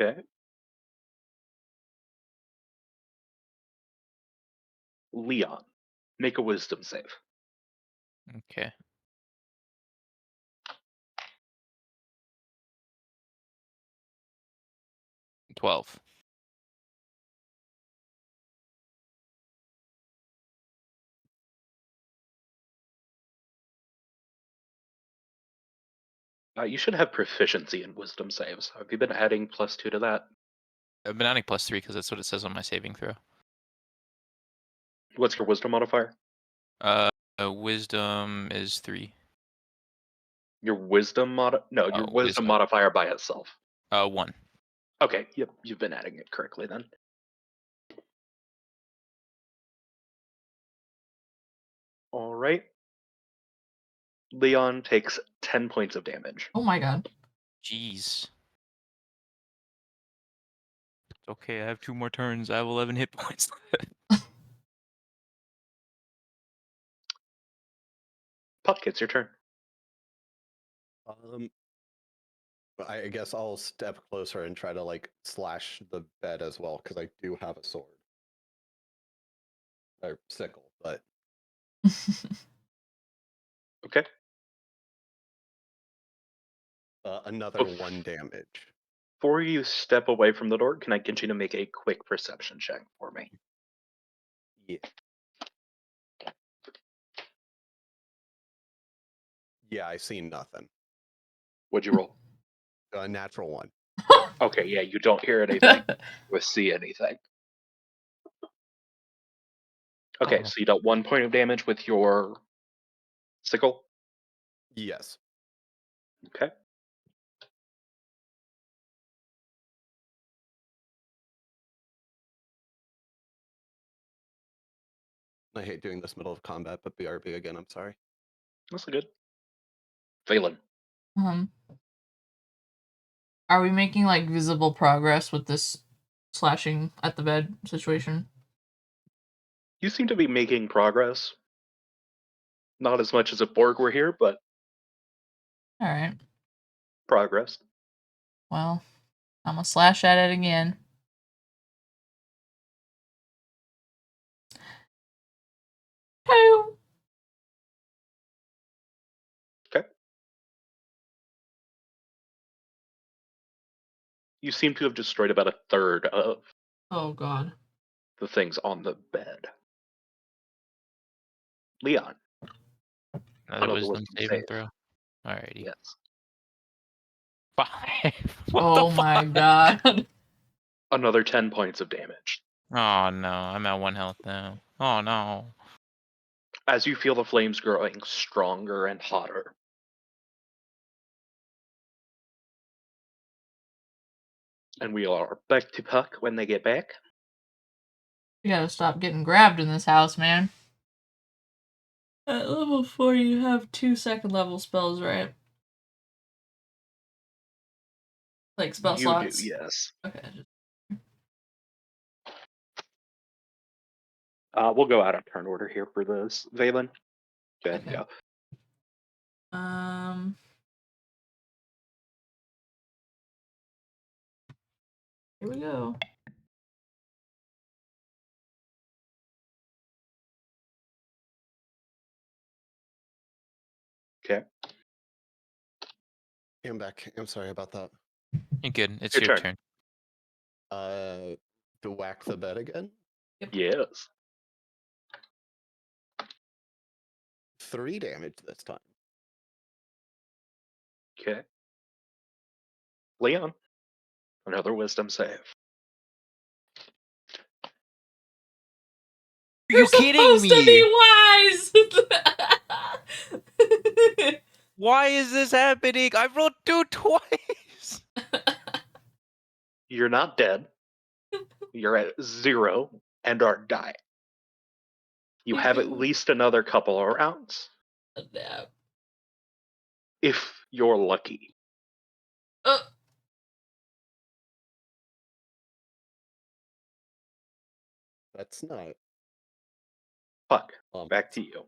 Okay. Leon, make a wisdom save. Okay. 12. You should have proficiency in wisdom saves. Have you been adding +2 to that? I've been adding +3 because that's what it says on my saving throw. What's your wisdom modifier? Wisdom is 3. Your wisdom No, your Oh, wisdom wisdom. modifier by itself. 1. Okay, yep, you've been adding it correctly then. All right. Leon takes 10 points of damage. Oh my god. Jeez. It's okay, I have 2 more turns. I have 11 hit points. Puck, it's your turn. Um, I guess I'll step closer and try to like slash the bed as well because I do have a sword or sickle, but Okay. another 1 damage. Before you step away from the door, can I get you to make a quick perception check for me? Yeah. Yeah, I see nothing. What'd you roll? A natural 1. Okay, yeah, you don't hear anything or see anything. Okay, Oh. so you dealt 1 point of damage with your sickle. Yes. Okay. I hate doing this middle of combat, but BRB again, I'm sorry. That's good. Valen. um, are we making like visible progress with this slashing at the bed situation? You seem to be making progress. Not as much as if Borg were here, but All right. progress. Well, I'm gonna slash at it again. Pooh! Okay. You seem to have destroyed about a third of Oh god. the things on the bed. Leon. Another Another wisdom wisdom saving save. throw. Alrighty. Yes. 5. What the Oh fuck? my god. Another 10 points of damage. Oh no, I'm at 1 health now. Oh no. As you feel the flames growing stronger and hotter. And we are back to Puck when they get back. You gotta stop getting grabbed in this house, man. At level 4, you have 2 second level spells, right? Like spell You do, slots? yes. Okay. We'll go out of turn order here for this. Valen, go ahead and Okay. go. Here we go. Okay. I'm back. I'm sorry about that. You're good. It's Your your turn. turn. To whack the bed again? Yes. 3 damage this time. Okay. Leon, another wisdom save. Are you You're kidding supposed to me? be wise! Why is this happening? I rolled 2 twice. You're not dead. You're at 0 and are dying. You have at least another couple of rounds. Nap. If you're lucky. That's not. Puck, back to you.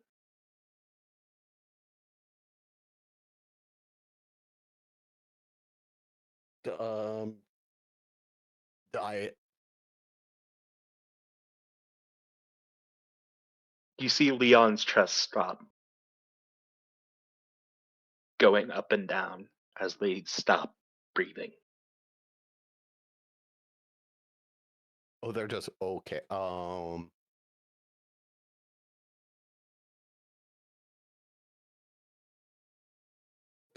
You see Leon's chest drop, going up and down as they stop breathing. Oh, they're just okay. Can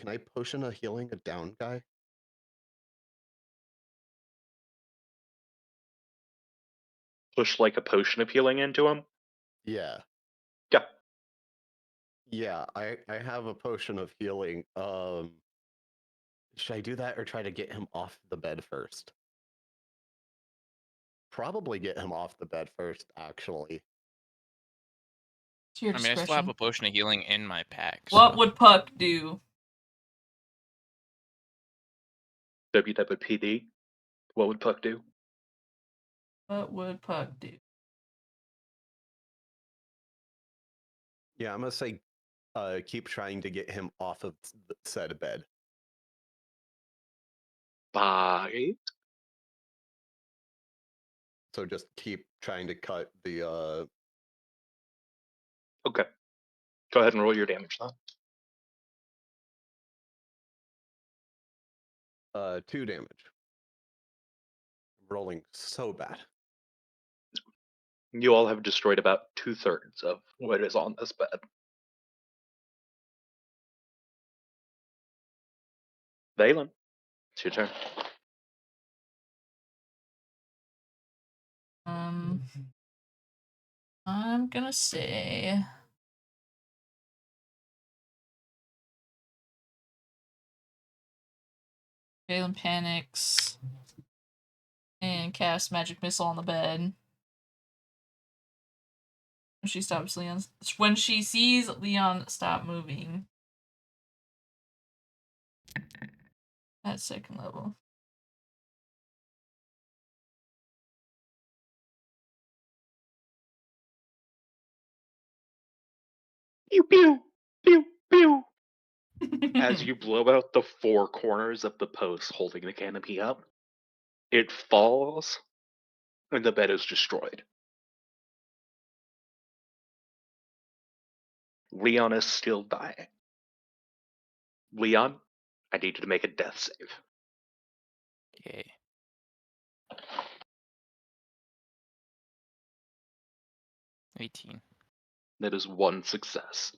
I potion a healing a down guy? Push like a potion of healing into him. Yeah. Yeah. Yeah, I have a potion of healing. Should I do that or try to get him off the bed first? Probably get him off the bed first, actually. It's your I mean, I still have discretion. a potion of healing in my pack. What so- would Puck do? WWPD. What would Puck do? What would Puck do? Yeah, I'm gonna say keep trying to get him off of the said bed. 5. So just keep trying to cut the Okay. Go ahead and roll your damage then. 2 damage. I'm rolling so bad. You all have destroyed about 2/3 of what is on this bed. Valen, it's your turn. I'm gonna say Jalen panics and casts magic missile on the bed. When she sees Leon stop moving at 2nd level. Pew pew pew pew. As you blow out the 4 corners of the post holding the canopy up, it falls and the bed is destroyed. Leon is still dying. Leon, I need you to make a death save. Okay. $18. That is 1 success.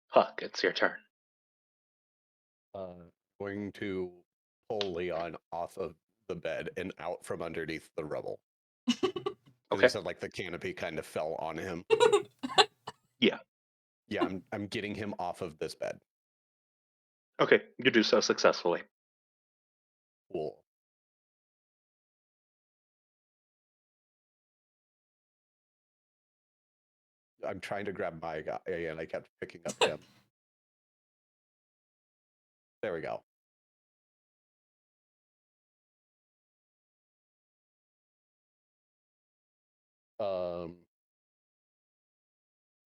Huck, it's your turn. Going to pull Leon off of the bed and out from underneath the rubble. Okay. You said like the canopy kind of fell on him. Yeah. Yeah, I'm getting him off of this bed. Okay, you do so successfully. Cool. I'm trying to grab my guy, and I kept picking up him. There we go.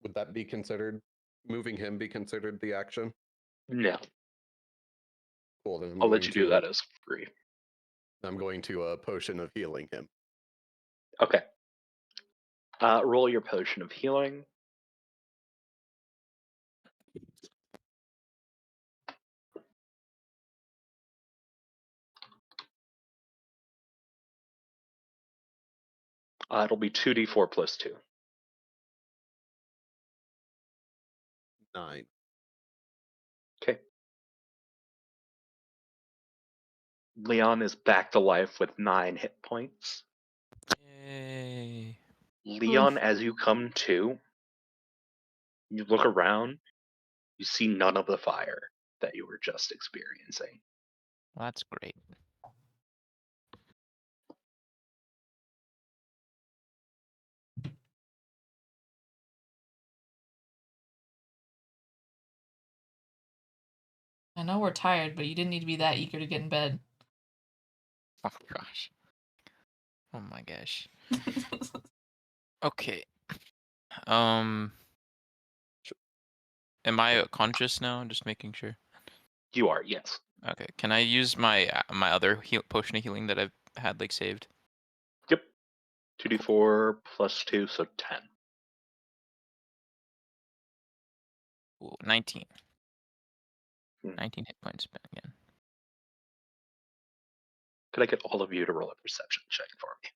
Would that be considered, moving him be considered the action? No, Cool, then I'll let you do that as free. I'm going to potion of healing him. Okay. Roll your potion of healing. It'll be 2d4 plus 2. 9. Okay. Leon is back to life with 9 hit points. Yay. Leon, as you come to, you look around, you see none of the fire that you were just experiencing. Well, that's great. I know we're tired, but you didn't need to be that eager to get in bed. Oh gosh. Oh my gosh. Okay. Am I conscious now? Just making sure. You are, yes. Okay, can I use my my other potion of healing that I've had like saved? Yep. 2d4 plus 2, so 10. Ooh, 19. Hmm. 19 hit points back again. Could I get all of you to roll a perception check for me?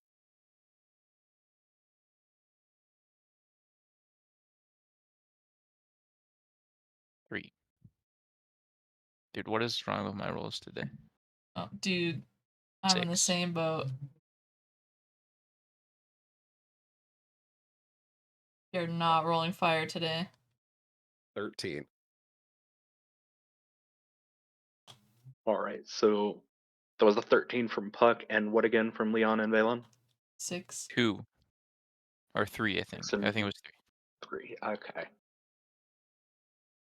Three. Dude, what is wrong with my rolls today? Oh, dude, I'm in the 6. same boat. You're not rolling fire today. 13. All right, so that was a 13 from Puck, and what again from Leon and Valen? 6. 2 or 3, I think. Six and I think it was 3. 3. Okay.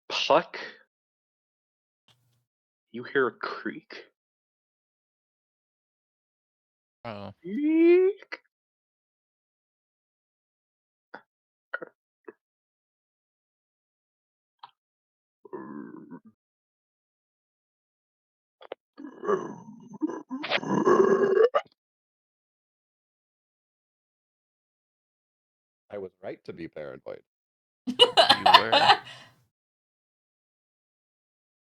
Puck, you hear a creak. Oh, Creak. I was right to be paranoid. you were.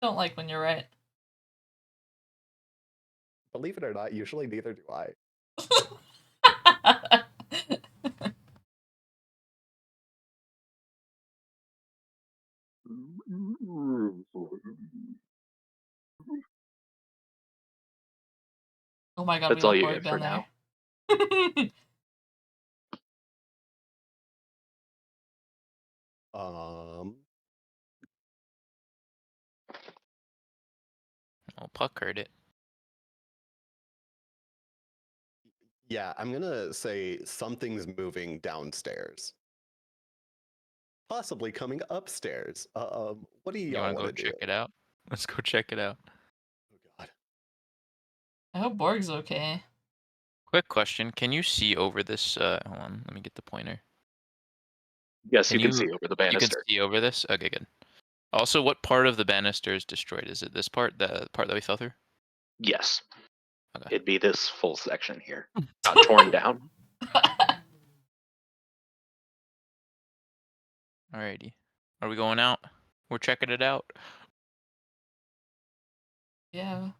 Don't like when you're right. Believe it or not, usually neither do I. Oh my god, we That's all left you Borg get for down now. there. Um, Oh, Puck heard it. yeah, I'm gonna say something's moving downstairs. Possibly coming upstairs. What do You y'all want to want go to do? check it out? Let's go check it out. Oh God. I hope Borg's okay. Quick question: can you see over this? Hold on, let me get the pointer. Yes, Can you can you? see over the You can banister. see over this? Okay, good. Also, what part of the banister is destroyed? Is it this part, the part that we fell through? Yes, Okay. it'd be this full section here. Not torn down. Alrighty. Are we going out? We're checking it out. Yeah.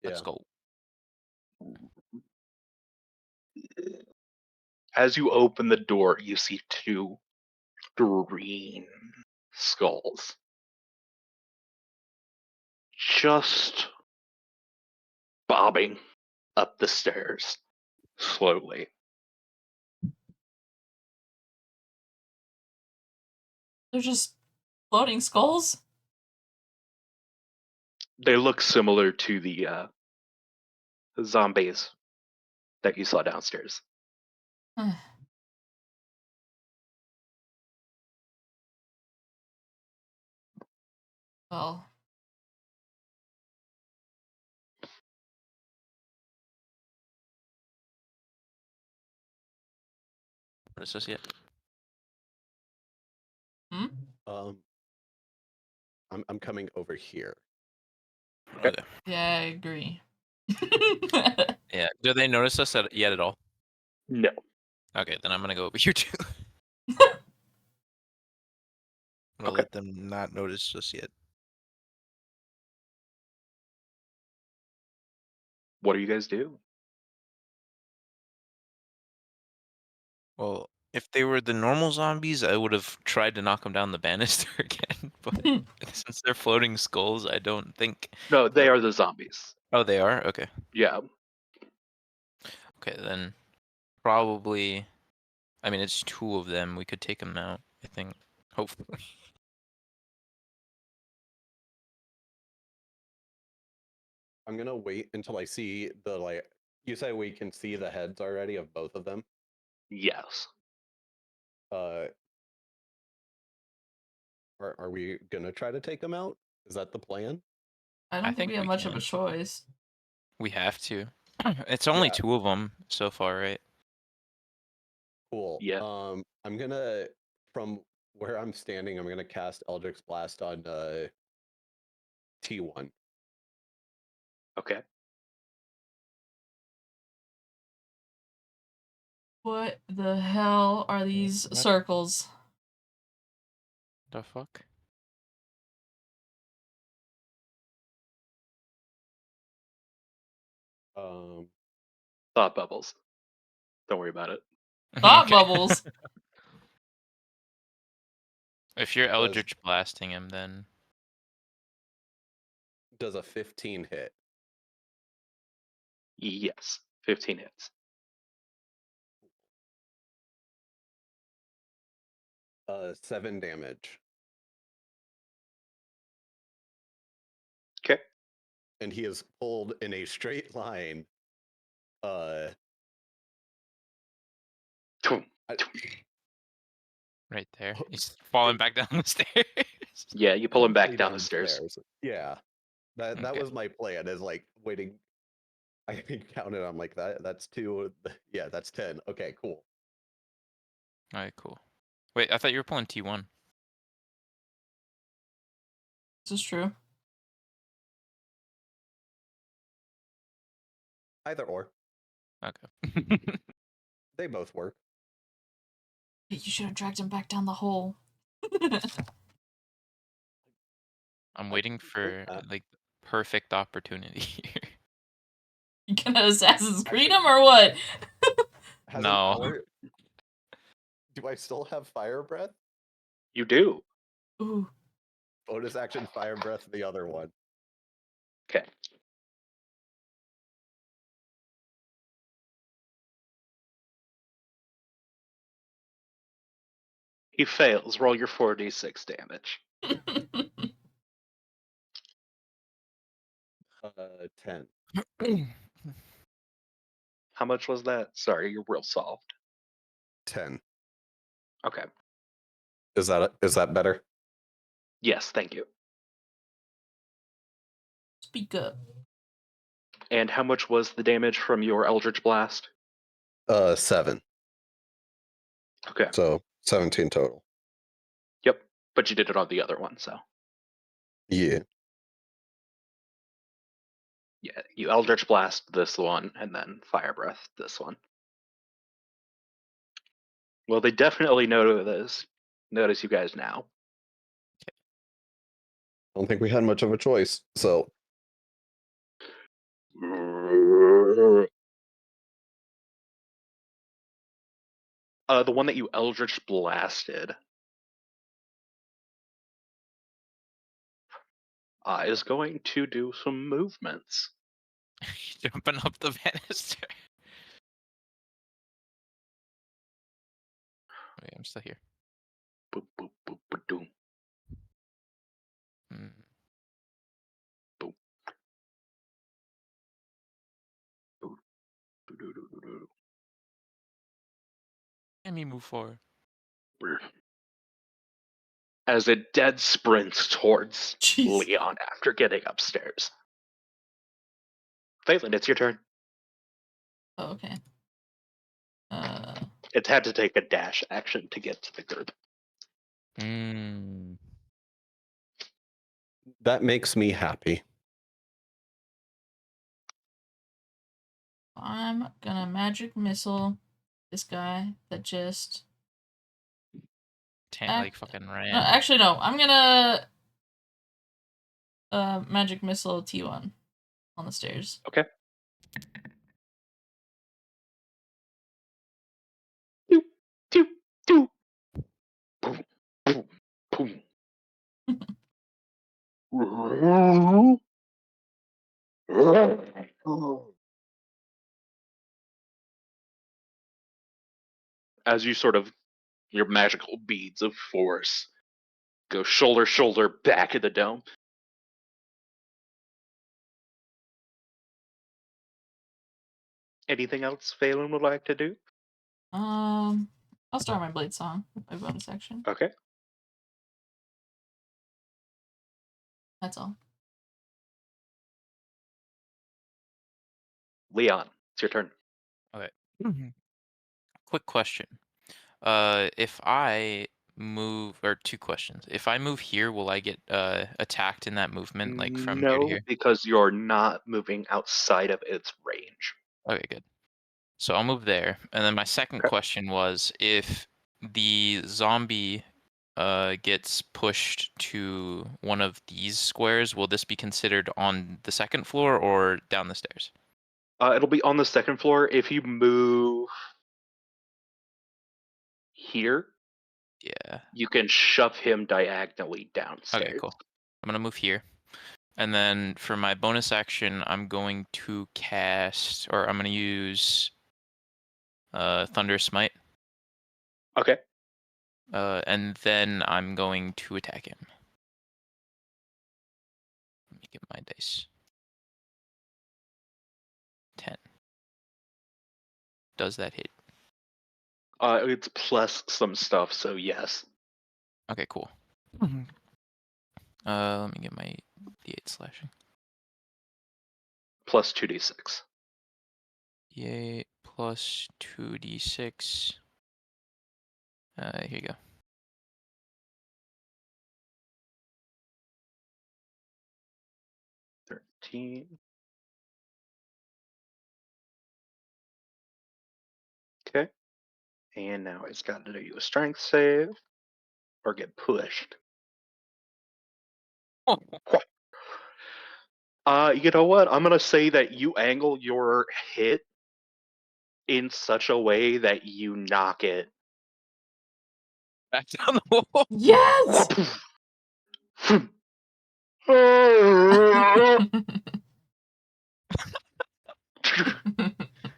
Let's Yeah. go. As you open the door, you see two green skulls just bobbing up the stairs slowly. They're just floating skulls? They look similar to the zombies that you saw downstairs. Well, What is this yet? hmm? Um, I'm coming over here. Okay. Okay. Yeah, I agree. Yeah. Do they notice us yet at all? No. Okay, then I'm gonna go over here too. I'm gonna Okay. let them not notice us yet. What do you guys do? Well, if they were the normal zombies, I would have tried to knock them down the banister again. But since they're floating skulls, I don't think. No, they are the zombies. Oh, they are? Okay. Yeah. Okay, then probably. I mean, it's 2 of them. We could take them out, I think. Hopefully. I'm gonna wait until I see the like. You say we can see the heads already of both of them. Yes. Uh, are we gonna try to take them out? Is that the plan? I I don't think think we have we much of a can. choice. We have to. It's only Yeah. 2 of them so far, right? Cool. Yeah. I'm gonna from where I'm standing. I'm gonna cast Eldritch Blast on T1. Okay. What the hell are these What? circles? The fuck? Thought bubbles. Don't worry about it. Thought Okay. bubbles. If you're Eldritch blasting him, then Does a 15 hit? Yes. 15 hits. 7 damage. Okay. And he is pulled in a straight line. I- right there. He's falling back down the stairs. Yeah, you pull him back hopefully down the stairs. downstairs. Yeah. That Okay. was my plan, is like waiting. I counted, I'm like, that's 2. Yeah, that's 10. Okay, cool. Alright, cool. Wait, I thought you were pulling T1. This is true. Either or. Okay. They both work. You should have dragged him back down the hole. I'm I waiting can for that. like the perfect opportunity here. You gonna Assassin's Creed Actually- him or what? Has No. an hour. Do I still have fire breath? You do. Ooh. Bonus action fire breath, the other one. Okay. He fails. Roll your 4d6 damage. 10. How much was that? Sorry, you're real soft. 10. Okay. Is that better? Yes, thank you. Speak up. And how much was the damage from your Eldritch Blast? 7. Okay. So 17 total. Yep. But you did it on the other one, so. Yeah. Yeah, you Eldritch Blast this one, and then Fire Breath this one. Well, they definitely notice you guys now. I don't think we had much of a choice. So The one that you Eldritch Blasted is going to do some movements. Jumping up the banister. Wait, I'm still here. Boop, boop, boop, boop, doom. Mm. Boop. Boop, doo, doo, doo, doo, doo. Let me move forward. Brr. As it dead sprints towards Jeez. Leon after getting upstairs. Phelan, it's your turn. Oh, okay. It's had to take a dash action to get to the group. Mm. that makes me happy. I'm gonna magic missile this guy that just. Like fucking ran. No, actually no. I'm gonna magic missile T1 on the stairs. Okay. Doop, doop, doop. Boom, boom, boom. As you sort of, your magical beads of force go shoulder, shoulder back of the dome. Anything else Phelan would like to do? I'll start my blade song with my bonus action. Okay. That's all. Leon, it's your turn. Okay. Quick question. If I move, or two questions. If I move here, will I get attacked in that movement, like from here to No, here? because you're not moving outside of its range. Okay, good. So I'll move there. And then my second Okay. question was if the zombie gets pushed to one of these squares, will this be considered on the second floor or down the stairs? It'll be on the second floor. If you move here, Yeah. you can shove him diagonally Okay, downstairs. cool. I'm gonna move here. And then for my bonus action, I'm going to cast, or I'm gonna use Thunder Smite. Okay. And then I'm going to attack him. Let me get my dice. 10. Does that hit? It's plus some stuff, so yes. Okay, cool. Let me get my D8 slashing. Plus 2d6. Yay, plus 2d6. Here you go. $13. Okay. And now it's got to do a strength save or get pushed. You know what? I'm gonna say that you angle your hit in such a way that you knock it. Back down the wall. Yes!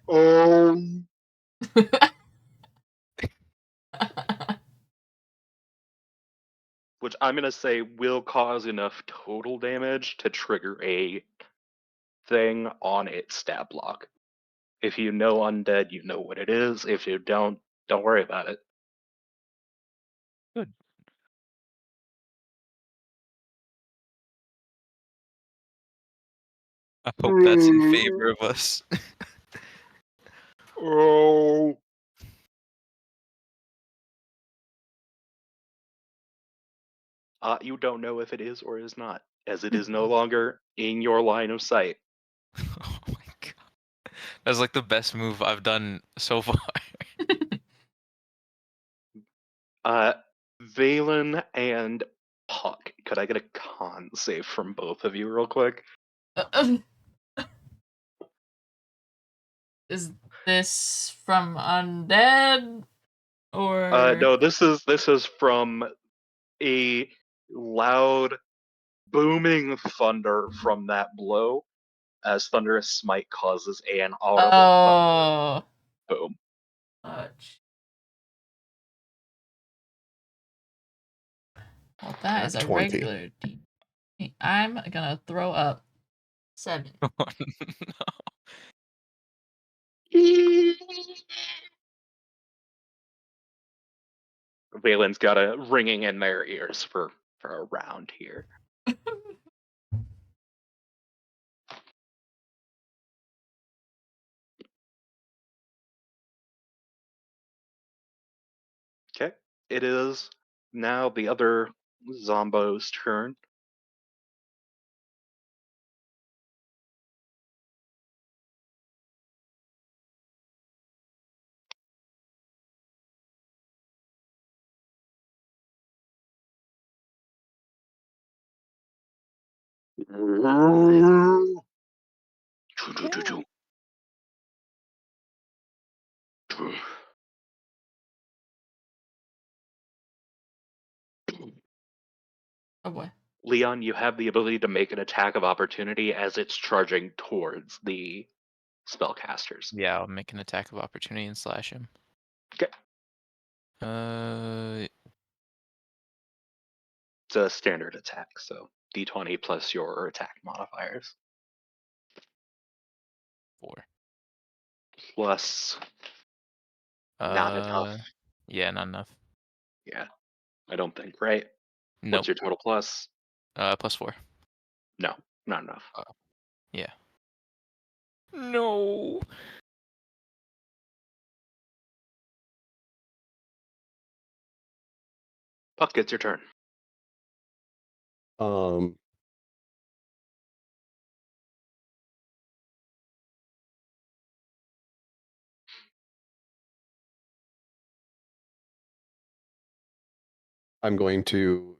um, which I'm gonna say will cause enough total damage to trigger a thing on its stat block. If you know undead, you know what it is. If you don't worry about it. Good. I hope that's in favor of us. Oh. You don't know if it is or is not, as it is no longer in your line of sight. Oh my god. That's like the best move I've done so far. Valen and Puck, could I get a con save from both of you real quick? Is this from undead or No, this is from a loud booming thunder from that blow, as thunderous smite causes an audible thunder oh boom. much? Well, that is a 20. regular D. I'm gonna throw up 7. Oh, Valen's got a ringing in their ears for a round here. Okay, it is now the other Zombo's turn. Oh boy. Leon, you have the ability to make an attack of opportunity as it's charging towards the spellcasters. yeah, I'll make an attack of opportunity and slash him. Okay. It's a standard attack, so d20 plus your attack modifiers. 4. Plus, not enough. Yeah, not enough. Yeah, I don't think, right? Nope. What's your total plus? Plus 4. No, not enough. Yeah. No. Puck, it's your turn. Um, I'm going to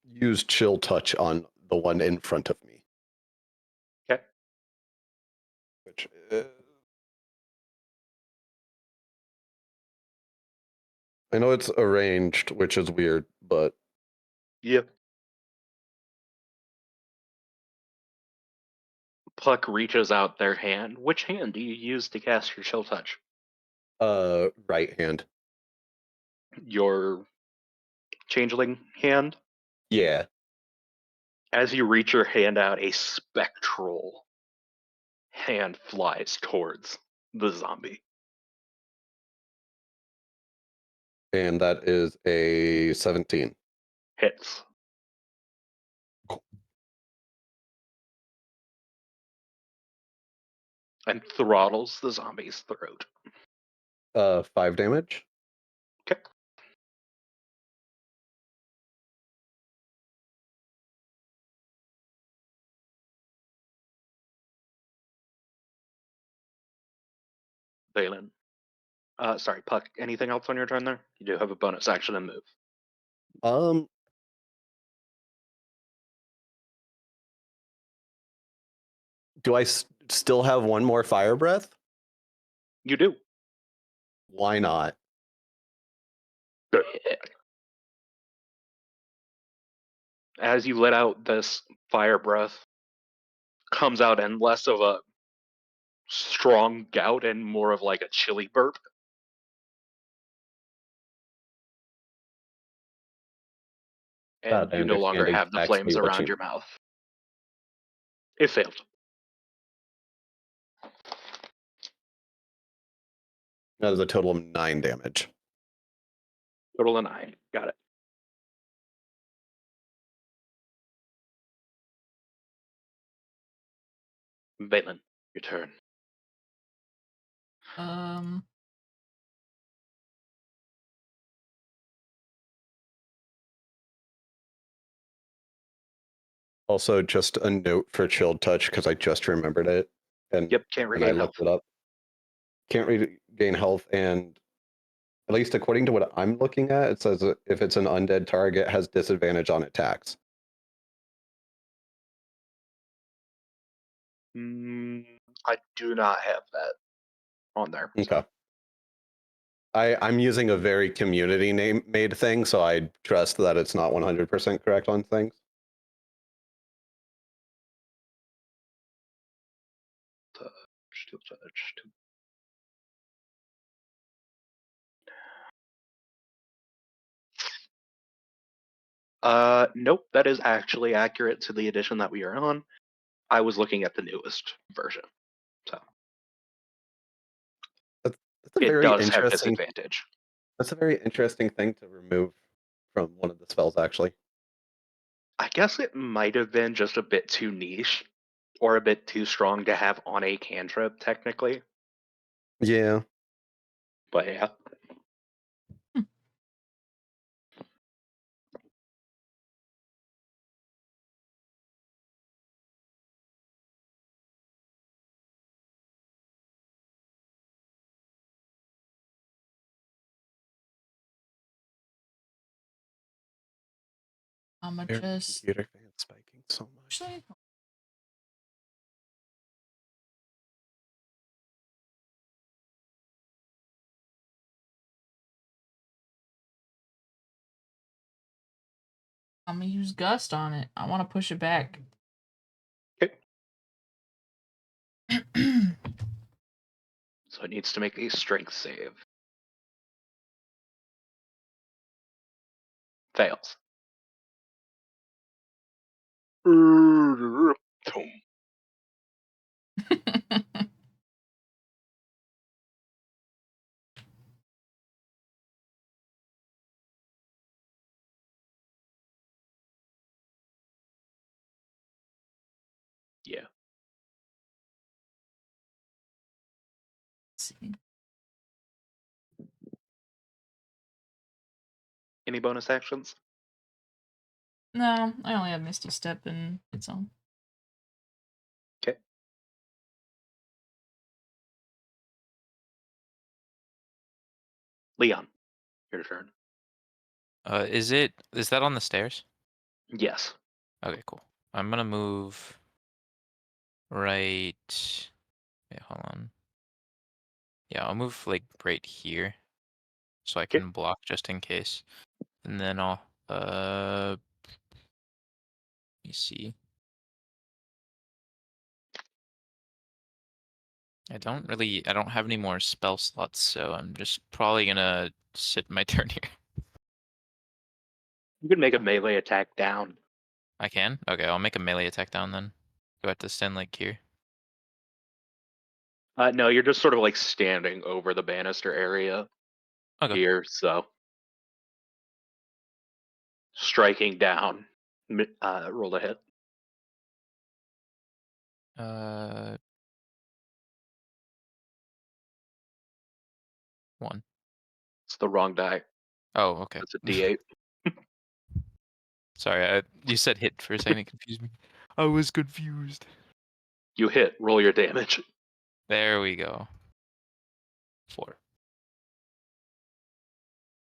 use chill touch on the one in front of me. Okay. Which I know it's arranged, which is weird, but Yep. Puck reaches out their hand. Which hand do you use to cast your chill touch? right hand. Your changeling hand? Yeah. As you reach your hand out, a spectral hand flies towards the zombie. And that is a 17. Hits. And throttles the zombie's throat. 5 damage. Okay. Valen. Sorry, Puck. Anything else on your turn there? You do have a bonus action and move. Um, do I still have one more fire breath? You do. Why not? As you let out this fire breath, comes out in less of a strong gout and more of like a chilly burp. And That you no longer understanding have the exactly flames what around you. your mouth. It failed. That is a total of 9 damage. Total of 9. Got it. Valen, your turn. Um, Also, just a note for chilled touch because I just remembered it, and Yep, can't when I regain health. looked it up, can't regain health, and at least according to what I'm looking at, it says that if it's an undead target, it has disadvantage on attacks. I do not have that on there. Okay. I'm using a very community name made thing, so I trust that it's not 100% correct on things. Steel touch. Nope, that is actually accurate to the edition that we are on. I was looking at the newest version, so That's a it very does have interesting. disadvantage. That's a very interesting thing to remove from one of the spells, actually. I guess it might have been just a bit too niche or a bit too strong to have on a cantrip, technically. Yeah. But yeah. I'ma Very just computer fan spiking so much. actually. I'm gonna use gust on it. I want to push it back. Okay. So it needs to make a strength save. Fails. Boom. Yeah. Let's see. Any bonus actions? No, I only have Misty Step and its own. Okay. Leon, your turn. Is that on the stairs? Yes. Okay, cool. I'm gonna move right. Wait, hold on. Yeah, I'll move like right here, so I Okay. can block just in case. And then I'll let me see. I don't have any more spell slots, so I'm just probably gonna sit my turn here. You can make a melee attack down. I can? Okay, I'll make a melee attack down then. Do I have to stand like here? No, you're just sort of like standing over the banister area Okay. here, so striking down. Roll a hit. Uh, 1. It's the wrong die. Oh, okay. It's a D8. Sorry, you said hit for a second, it confused me. I was confused. You hit. Roll your damage. There we go. 4.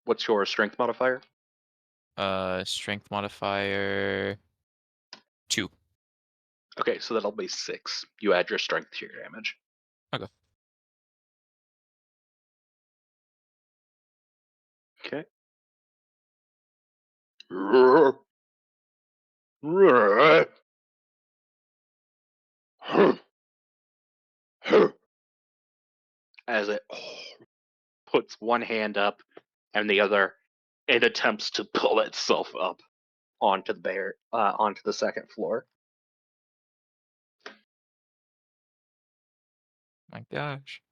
What's your strength modifier? Strength modifier 2. Okay, so that'll be 6. You add your strength to your damage. Okay. Okay. As it puts one hand up and the other, it attempts to pull itself up onto onto the second floor. My gosh.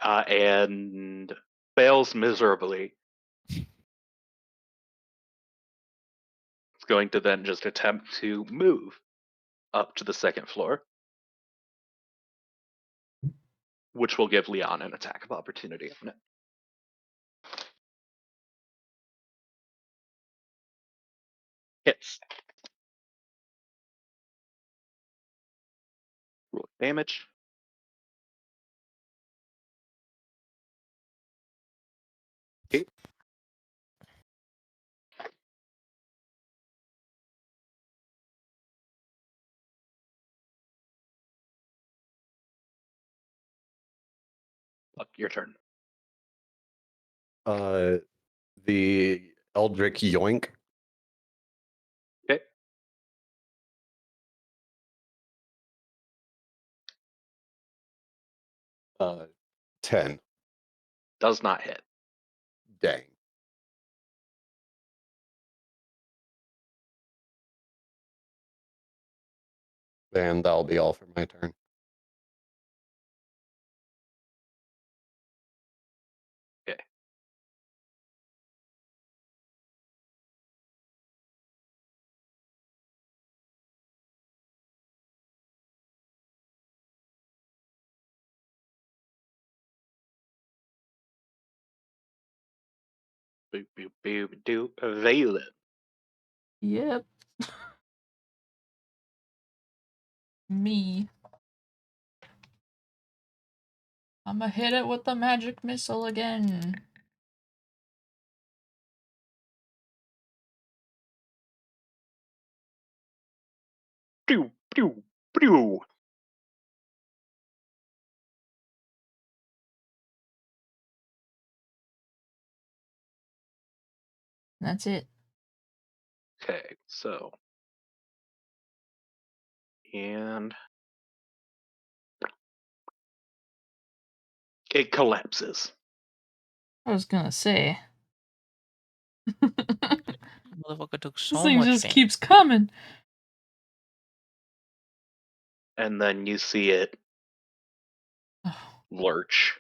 And fails miserably. It's going to then just attempt to move up to the second floor, which will give Leon an attack of opportunity on it. Hits. Roll damage. Okay. Buck, your turn. The Eldritch Yoink. Okay. Uh, 10. Does not hit. Dang. And that'll be all for my turn. Okay. Boop, boop, boop, do avail it. Yep. Me. I'ma hit it with the magic missile again. Pew, pew, pew. That's it. Okay, so. And it collapses. I was gonna say. Motherfucker took This so thing much just damage. keeps coming. And then you see it lurch.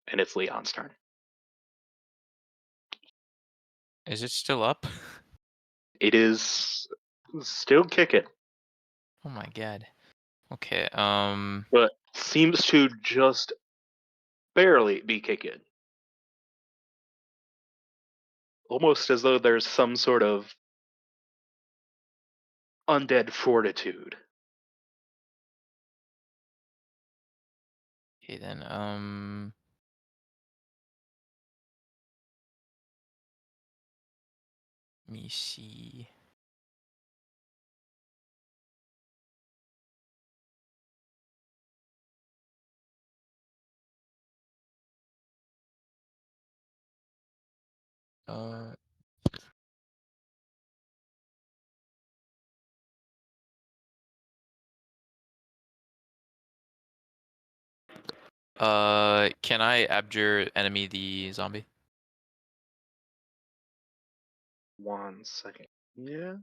And it's Leon's turn. Is it still up? It is still kicking, Oh my god. Okay, but seems to just barely be kicking. Almost as though there's some sort of undead fortitude. Okay, then, let me see. Uh, can I abjure enemy the zombie? 1 second. Yeah.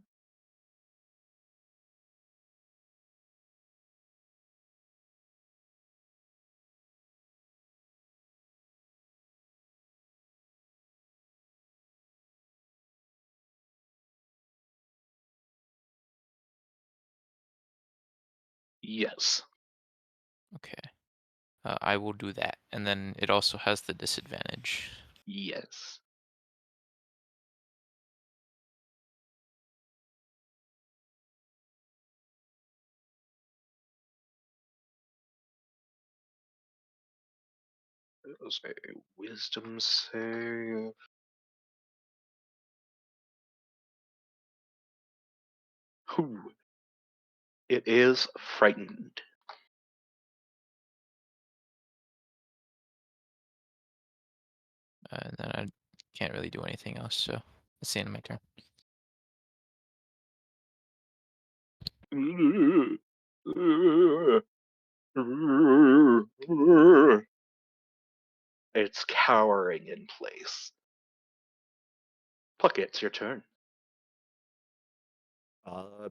Yes. Okay. I will do that, and then it also has the disadvantage. Yes. It was a wisdom save. Whew. It is frightened. And then I can't really do anything else, so that's the end of my turn. It's cowering in place. Puck, it's your turn. Uh,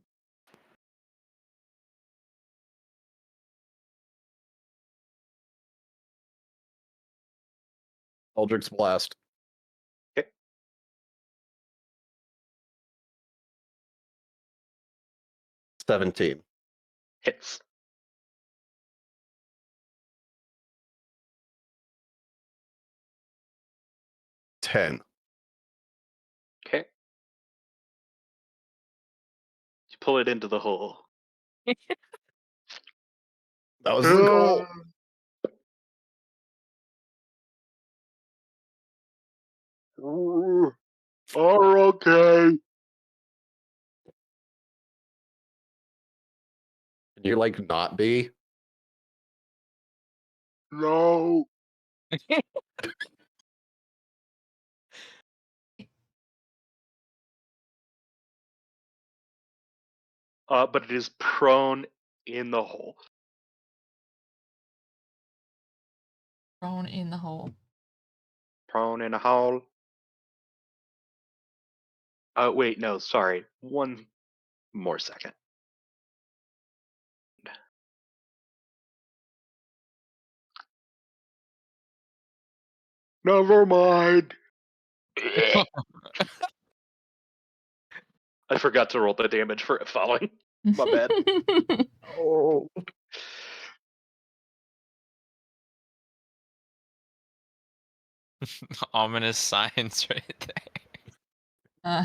Eldritch Blast. Okay. 17. Hits. 10. Okay. You pull it into the hole. That was the goal. Are okay. Can you like not be? No. But it is prone in the hole. Thrown in the hole. Prone in a hole. Wait, no, sorry. One more second. Never mind. I forgot to roll the damage for it falling. My bad. Oh. Ominous signs right there. uh,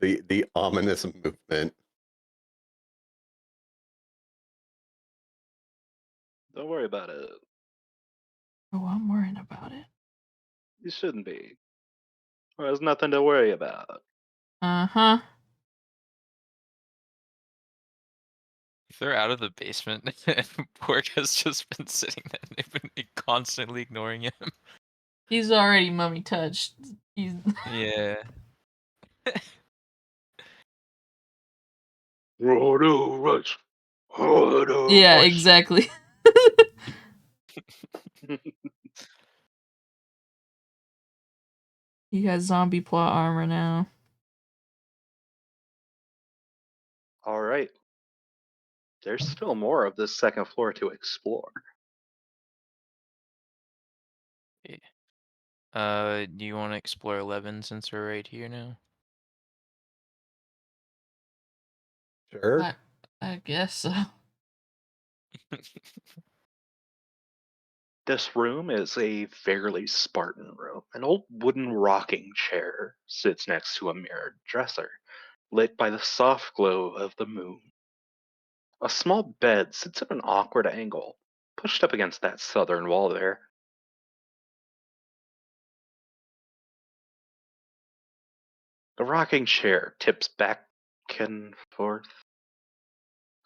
The ominous movement. Don't worry about it. oh, I'm worried about it. You shouldn't be. There's nothing to worry about. Uh-huh. If they're out of the basement, and Pork has just been sitting there, and they've been constantly ignoring him. He's already mummy touched. He's Yeah. Roto rush. Roto yeah, rush. exactly. He has zombie plot armor now. All right. There's still more of this second floor to explore. Do you want to explore 11 since we're right here now? Sure. I guess so. This room is a fairly Spartan room. An old wooden rocking chair sits next to a mirrored dresser, lit by the soft glow of the moon. A small bed sits at an awkward angle, pushed up against that southern wall there. The rocking chair tips back and forth,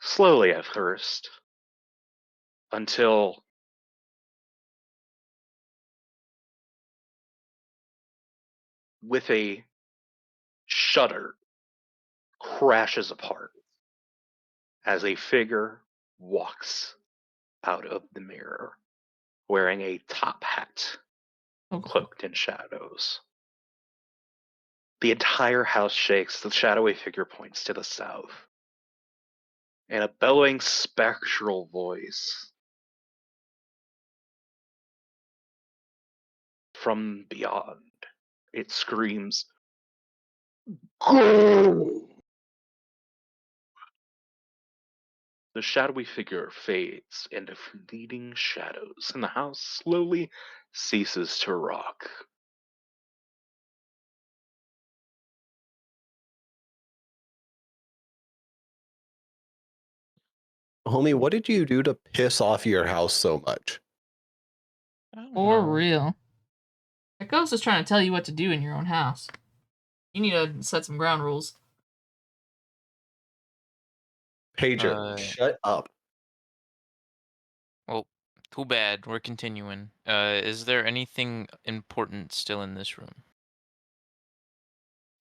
slowly at first, until with a shudder crashes apart as a figure walks out of the mirror wearing a top hat Oh, cloaked in shadows. The entire house shakes. The shadowy figure points to the south. And a bellowing spectral voice from beyond. It screams, "Go!" The shadowy figure fades into fleeting shadows, and the house slowly ceases to rock. Homie, what did you do to piss off your house so much? I don't for know. real. That ghost is trying to tell you what to do in your own house. You need to set some ground rules. Pager, shut up. Well, too bad. We're continuing. Is there anything important still in this room?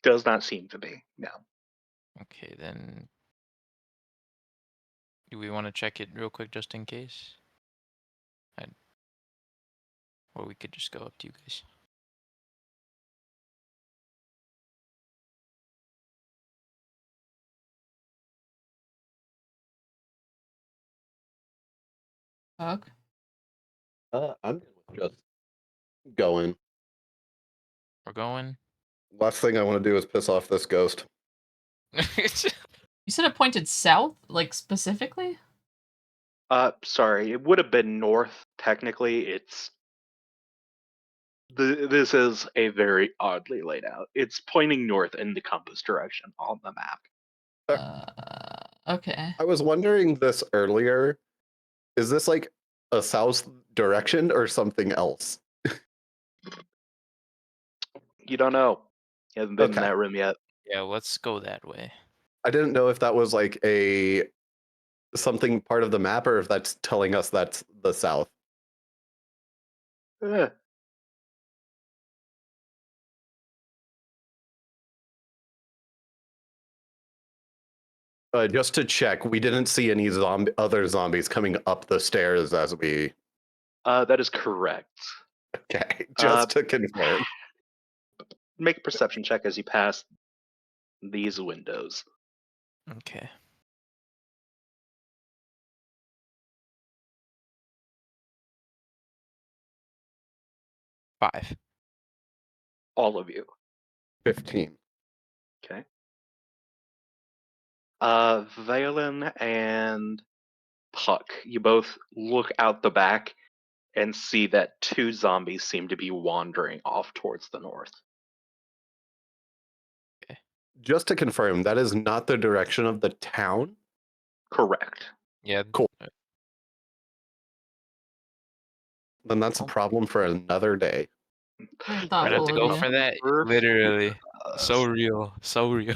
Does not seem to be, no. Okay, then. Do we want to check it real quick just in case? Or we could just go up to you guys. Fuck. I'm just going. We're going. Last thing I want to do is piss off this ghost. You said it pointed south, like specifically? Sorry, it would have been north, technically. This is a very oddly laid out. It's pointing north in the compass direction on the map. Okay. I was wondering this earlier. Is this like a south direction or something else? You don't know. You haven't been in Okay. that room yet. Yeah, let's go that way. I didn't know if that was like a something part of the map or if that's telling us that's the south. Eh, Just to check, we didn't see any other zombies coming up the stairs as we. that is correct. Okay, Uh, just to confirm. Make a perception check as you pass these windows. Okay. Five. All of you. 15. Okay. Valen and Puck, you both look out the back and see that two zombies seem to be wandering off towards the north. Just to confirm, that is not the direction of the town? Correct. Yeah. Cool. Then that's a Oh. problem for another day. Very We're gonna have thoughtful to of go you. for that. Earth Literally. does. So real. So real.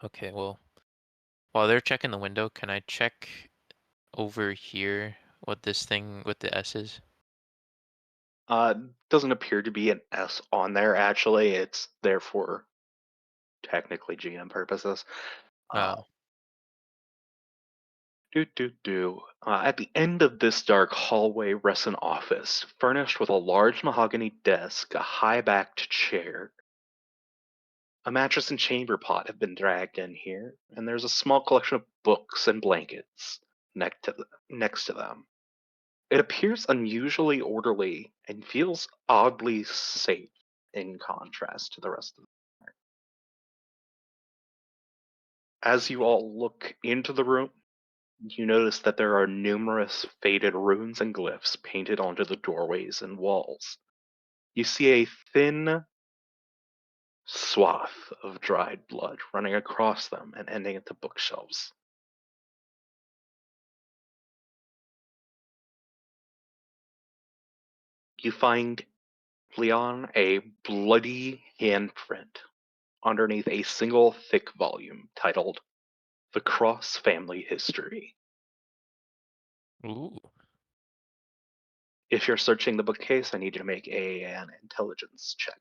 Okay, well, while they're checking the window, can I check over here what this thing with the S is? Doesn't appear to be an S on there, actually. It's there for technically GM purposes. Oh. At the end of this dark hallway rests an office, furnished with a large mahogany desk, a high-backed chair. A mattress and chamber pot have been dragged in here, and there's a small collection of books and blankets next to them. It appears unusually orderly and feels oddly safe in contrast to the rest of As you all look into the room, you notice that there are numerous faded runes and glyphs painted onto the doorways and walls. You see a thin swath of dried blood running across them and ending at the bookshelves. You find, Leon, a bloody handprint underneath a single thick volume titled The Cross Family History. Ooh. If you're searching the bookcase, I need you to make an intelligence check.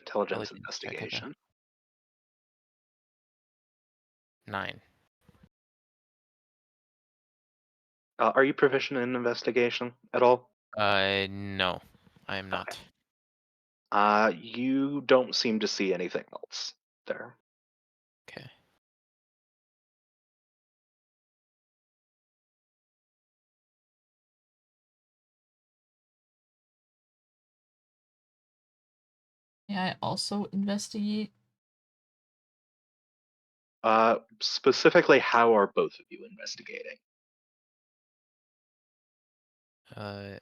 Intelligence Intelligence check, okay. investigation. 9. Are you proficient in investigation at all? No, I am not. You don't seem to see anything else there. Okay. May I also investigate? Specifically, how are both of you investigating? Uh,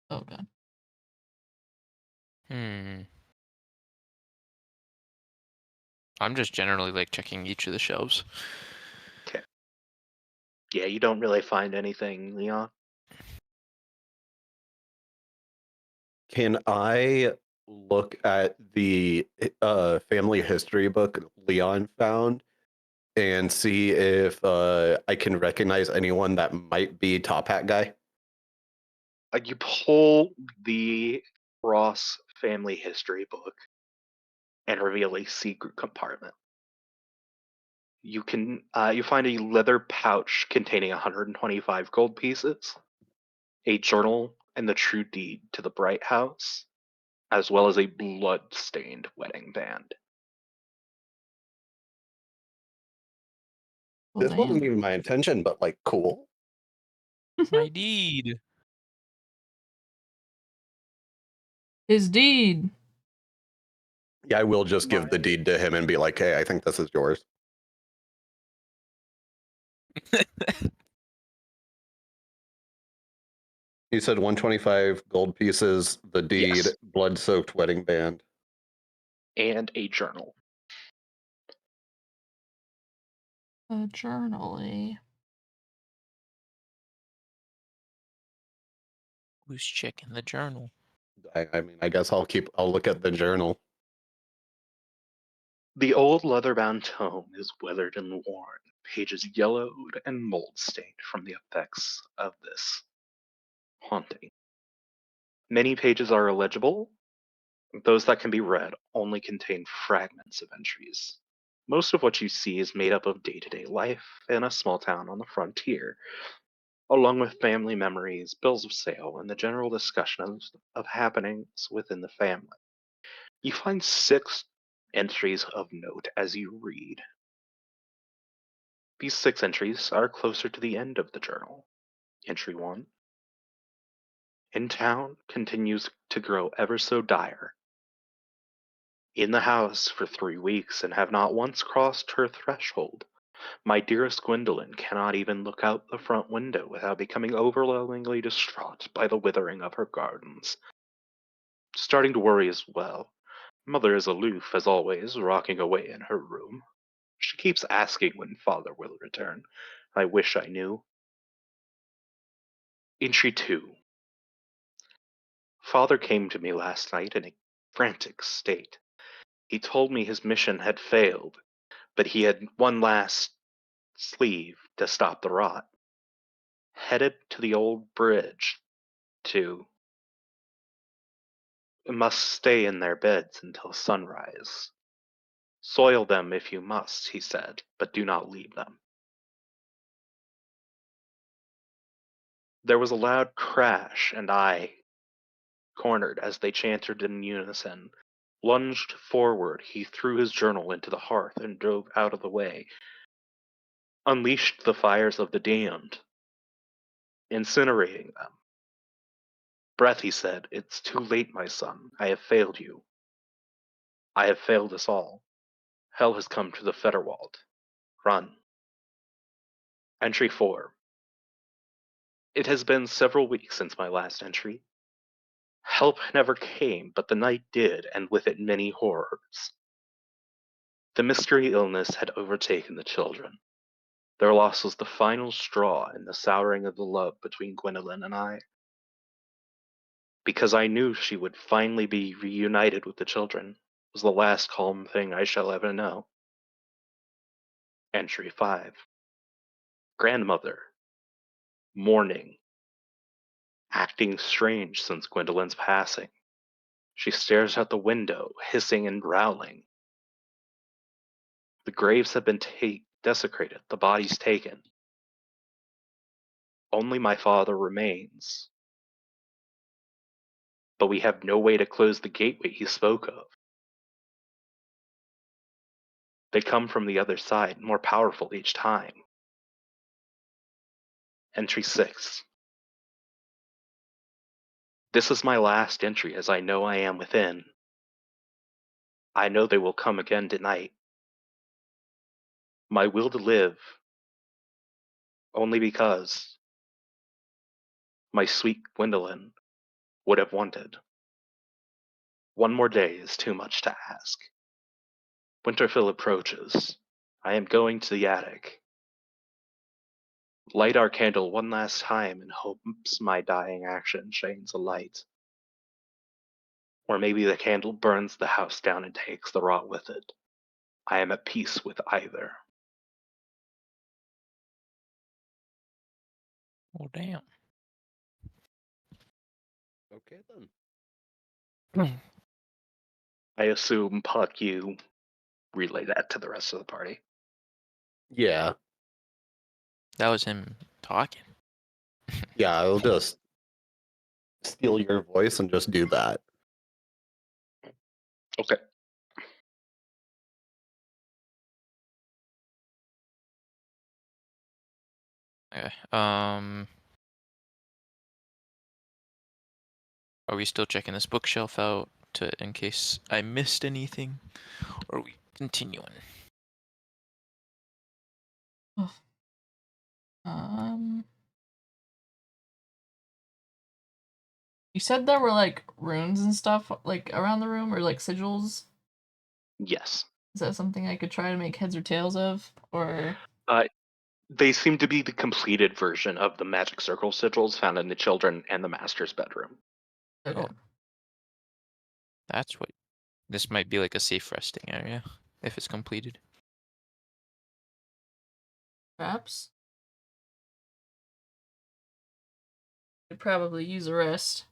Oh god. hmm. I'm just generally like checking each of the shelves. Okay. Yeah, you don't really find anything, Leon. Can I look at the family history book Leon found and see if I can recognize anyone that might be Top Hat guy? You pull the Ross family history book and reveal a secret compartment. You find a leather pouch containing 125 gold pieces, a journal, and the true deed to the Bright House, as well as a blood-stained wedding band. Well, This wasn't damn. even my intention, but like cool. My deed. His deed. Yeah, I will just give the My- deed to him and be like, hey, I think this is yours. You said 125 gold pieces, the deed, Yes, blood-soaked wedding band. and a journal. A journal, eh? Who's checking the journal? I mean, I guess I'll look at the journal. The old leather-bound tome is weathered and worn, pages yellowed and mold-stained from the effects of this haunting. Many pages are illegible. Those that can be read only contain fragments of entries. Most of what you see is made up of day-to-day life in a small town on the frontier, along with family memories, bills of sale, and the general discussion of happenings within the family. You find 6 entries of note as you read. These 6 entries are closer to the end of the journal. Entry 1. In town continues to grow ever so dire. In the house for 3 weeks and have not once crossed her threshold. My dearest Gwendolyn cannot even look out the front window without becoming overwhelmingly distraught by the withering of her gardens. Starting to worry as well. Mother is aloof as always, rocking away in her room. She keeps asking when father will return. I wish I knew. Entry 2. Father came to me last night in a frantic state. He told me his mission had failed, but he had one last sleeve to stop the rot. Headed to the old bridge to must stay in their beds until sunrise. Soil them if you must, he said, but do not leave them. There was a loud crash, and I, cornered as they chanted in unison, lunged forward. He threw his journal into the hearth and drove out of the way, unleashed the fires of the damned, incinerating them. Breath, he said, it's too late, my son. I have failed you. I have failed us all. Hell has come to the Fetterwald. Run. Entry 4. It has been several weeks since my last entry. Help never came, but the night did, and with it many horrors. The mystery illness had overtaken the children. Their loss was the final straw in the souring of the love between Gwendolyn and I. Because I knew she would finally be reunited with the children, was the last calm thing I shall ever know. Entry 5. Grandmother. Mourning. Acting strange since Gwendolyn's passing. She stares out the window, hissing and growling. The graves have been desecrated, the bodies taken. Only my father remains. But we have no way to close the gateway he spoke of. They come from the other side, more powerful each time. Entry 6. This is my last entry, as I know I am within. I know they will come again tonight. My will to live, only because my sweet Gwendolyn would have wanted. One more day is too much to ask. Winterfell approaches. I am going to the attic. Light our candle one last time in hopes my dying action shines a light. Or maybe the candle burns the house down and takes the rot with it. I am at peace with either. Oh damn. Okay then. I assume, Puck, you relay that to the rest of the party. Yeah. That was him talking. Yeah, I'll just steal your voice and just do that. Okay. Okay. Are we still checking this bookshelf out in case I missed anything? Or are we continuing? Um, you said there were like runes and stuff like around the room, or like sigils. Yes. Is that something I could try to make heads or tails of, or? They seem to be the completed version of the magic circle sigils found in the children and the master's bedroom. Okay. Oh. That's what. This might be like a safe resting area if it's completed. Perhaps. Could probably use a rest.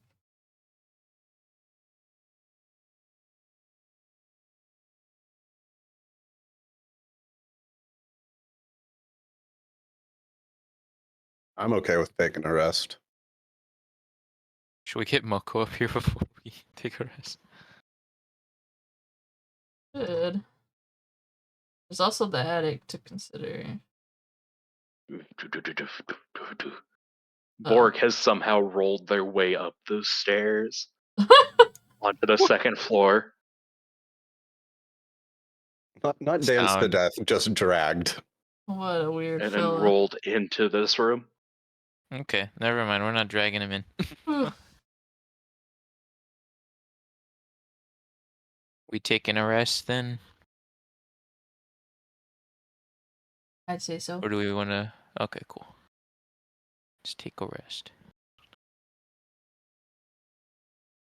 I'm okay with taking a rest. Should we get Moko up here before we take a rest? Good. There's also the attic to consider. Borg has somehow rolled their way up those stairs onto the second floor. Not danced to Sound. death, just dragged. What a weird And then fella. rolled into this room. Okay, never mind. We're not dragging him in. We taking a rest then? I'd say so. Or do we want to... Okay, cool. Let's take a rest.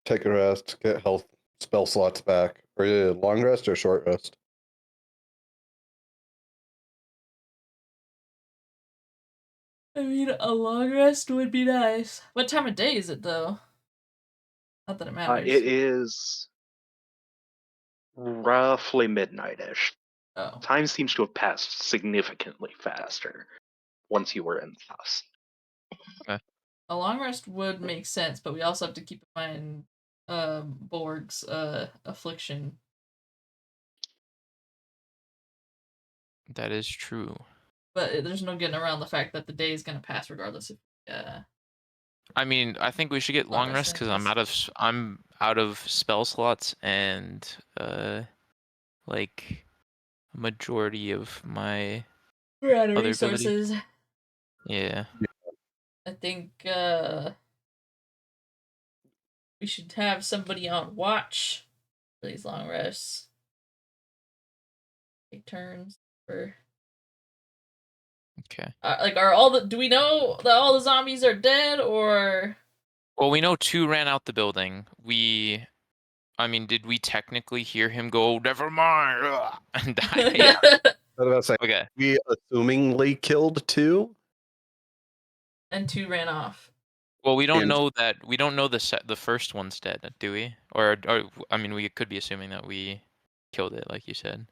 Take a rest, get health spell slots back. Are you long rest or short rest? I mean, a long rest would be nice. What time of day is it, though? Not that it matters. It is roughly midnight-ish. Oh. Time seems to have passed significantly faster once you were in the house. A long rest would make sense, but we also have to keep in mind Borg's affliction. That is true. But there's no getting around the fact that the day is gonna pass regardless if I mean, I think we should get long rest because I'm out of spell slots and like majority of my We're out of other abilities. resources. Yeah. I think we should have somebody on watch for these long rests. Take turns for. Okay. Like, are all the? Do we know that all the zombies are dead, or? Well, we know 2 ran out the building. I mean, did we technically hear him go, "Never mind," and die? Yeah. What about to say? Okay. We assumingly killed 2. And 2 ran off. Well, we don't And- know that. We don't know the first one's dead, do we? Or I mean, we could be assuming that we killed it, like you said.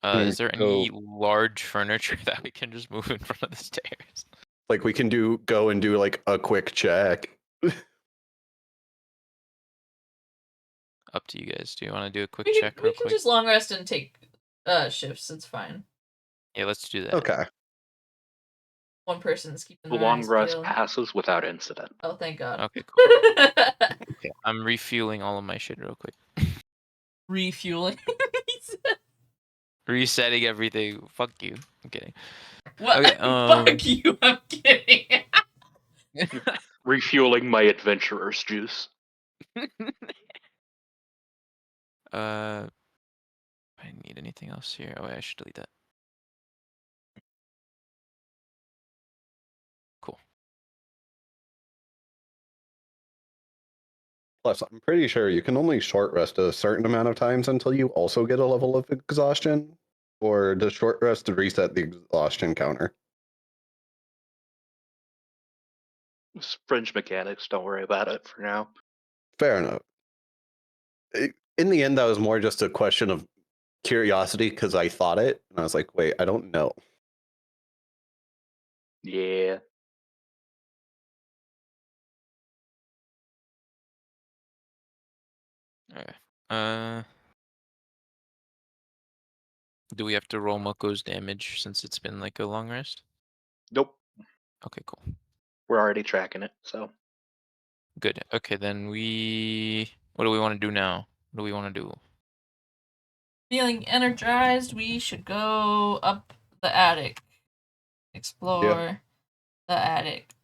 Is there any large furniture that we can just move in front of the stairs? Like we can go and do like a quick check. Up to you guys. Do you want to do a quick We check real can quick? just long rest and take shifts. It's fine. Yeah, let's do that. Okay. One person's keeping The their long eyes rest peeled. passes without incident. Oh, thank God. Okay, cool. Okay, I'm refueling all of my shit real quick. Refueling. Resetting everything. Fuck you. I'm kidding. What? Okay, Fuck you, I'm kidding. Refueling my adventurer's juice. I didn't need anything else here. Oh, wait, I should delete that. Cool. Plus, I'm pretty sure you can only short rest a certain amount of times until you also get a level of exhaustion. Or does short rest reset the exhaustion counter? It's fringe mechanics, don't worry about it for now. Fair enough. In the end, that was more just a question of curiosity because I thought it, and I was like, wait, I don't know. Yeah. Okay. Do we have to roll Moko's damage since it's been like a long rest? Nope. Okay, cool. We're already tracking it, so. Good. Okay, then what do we want to do now? What do we want to do? Feeling energized, we should go up the attic. Explore the attic.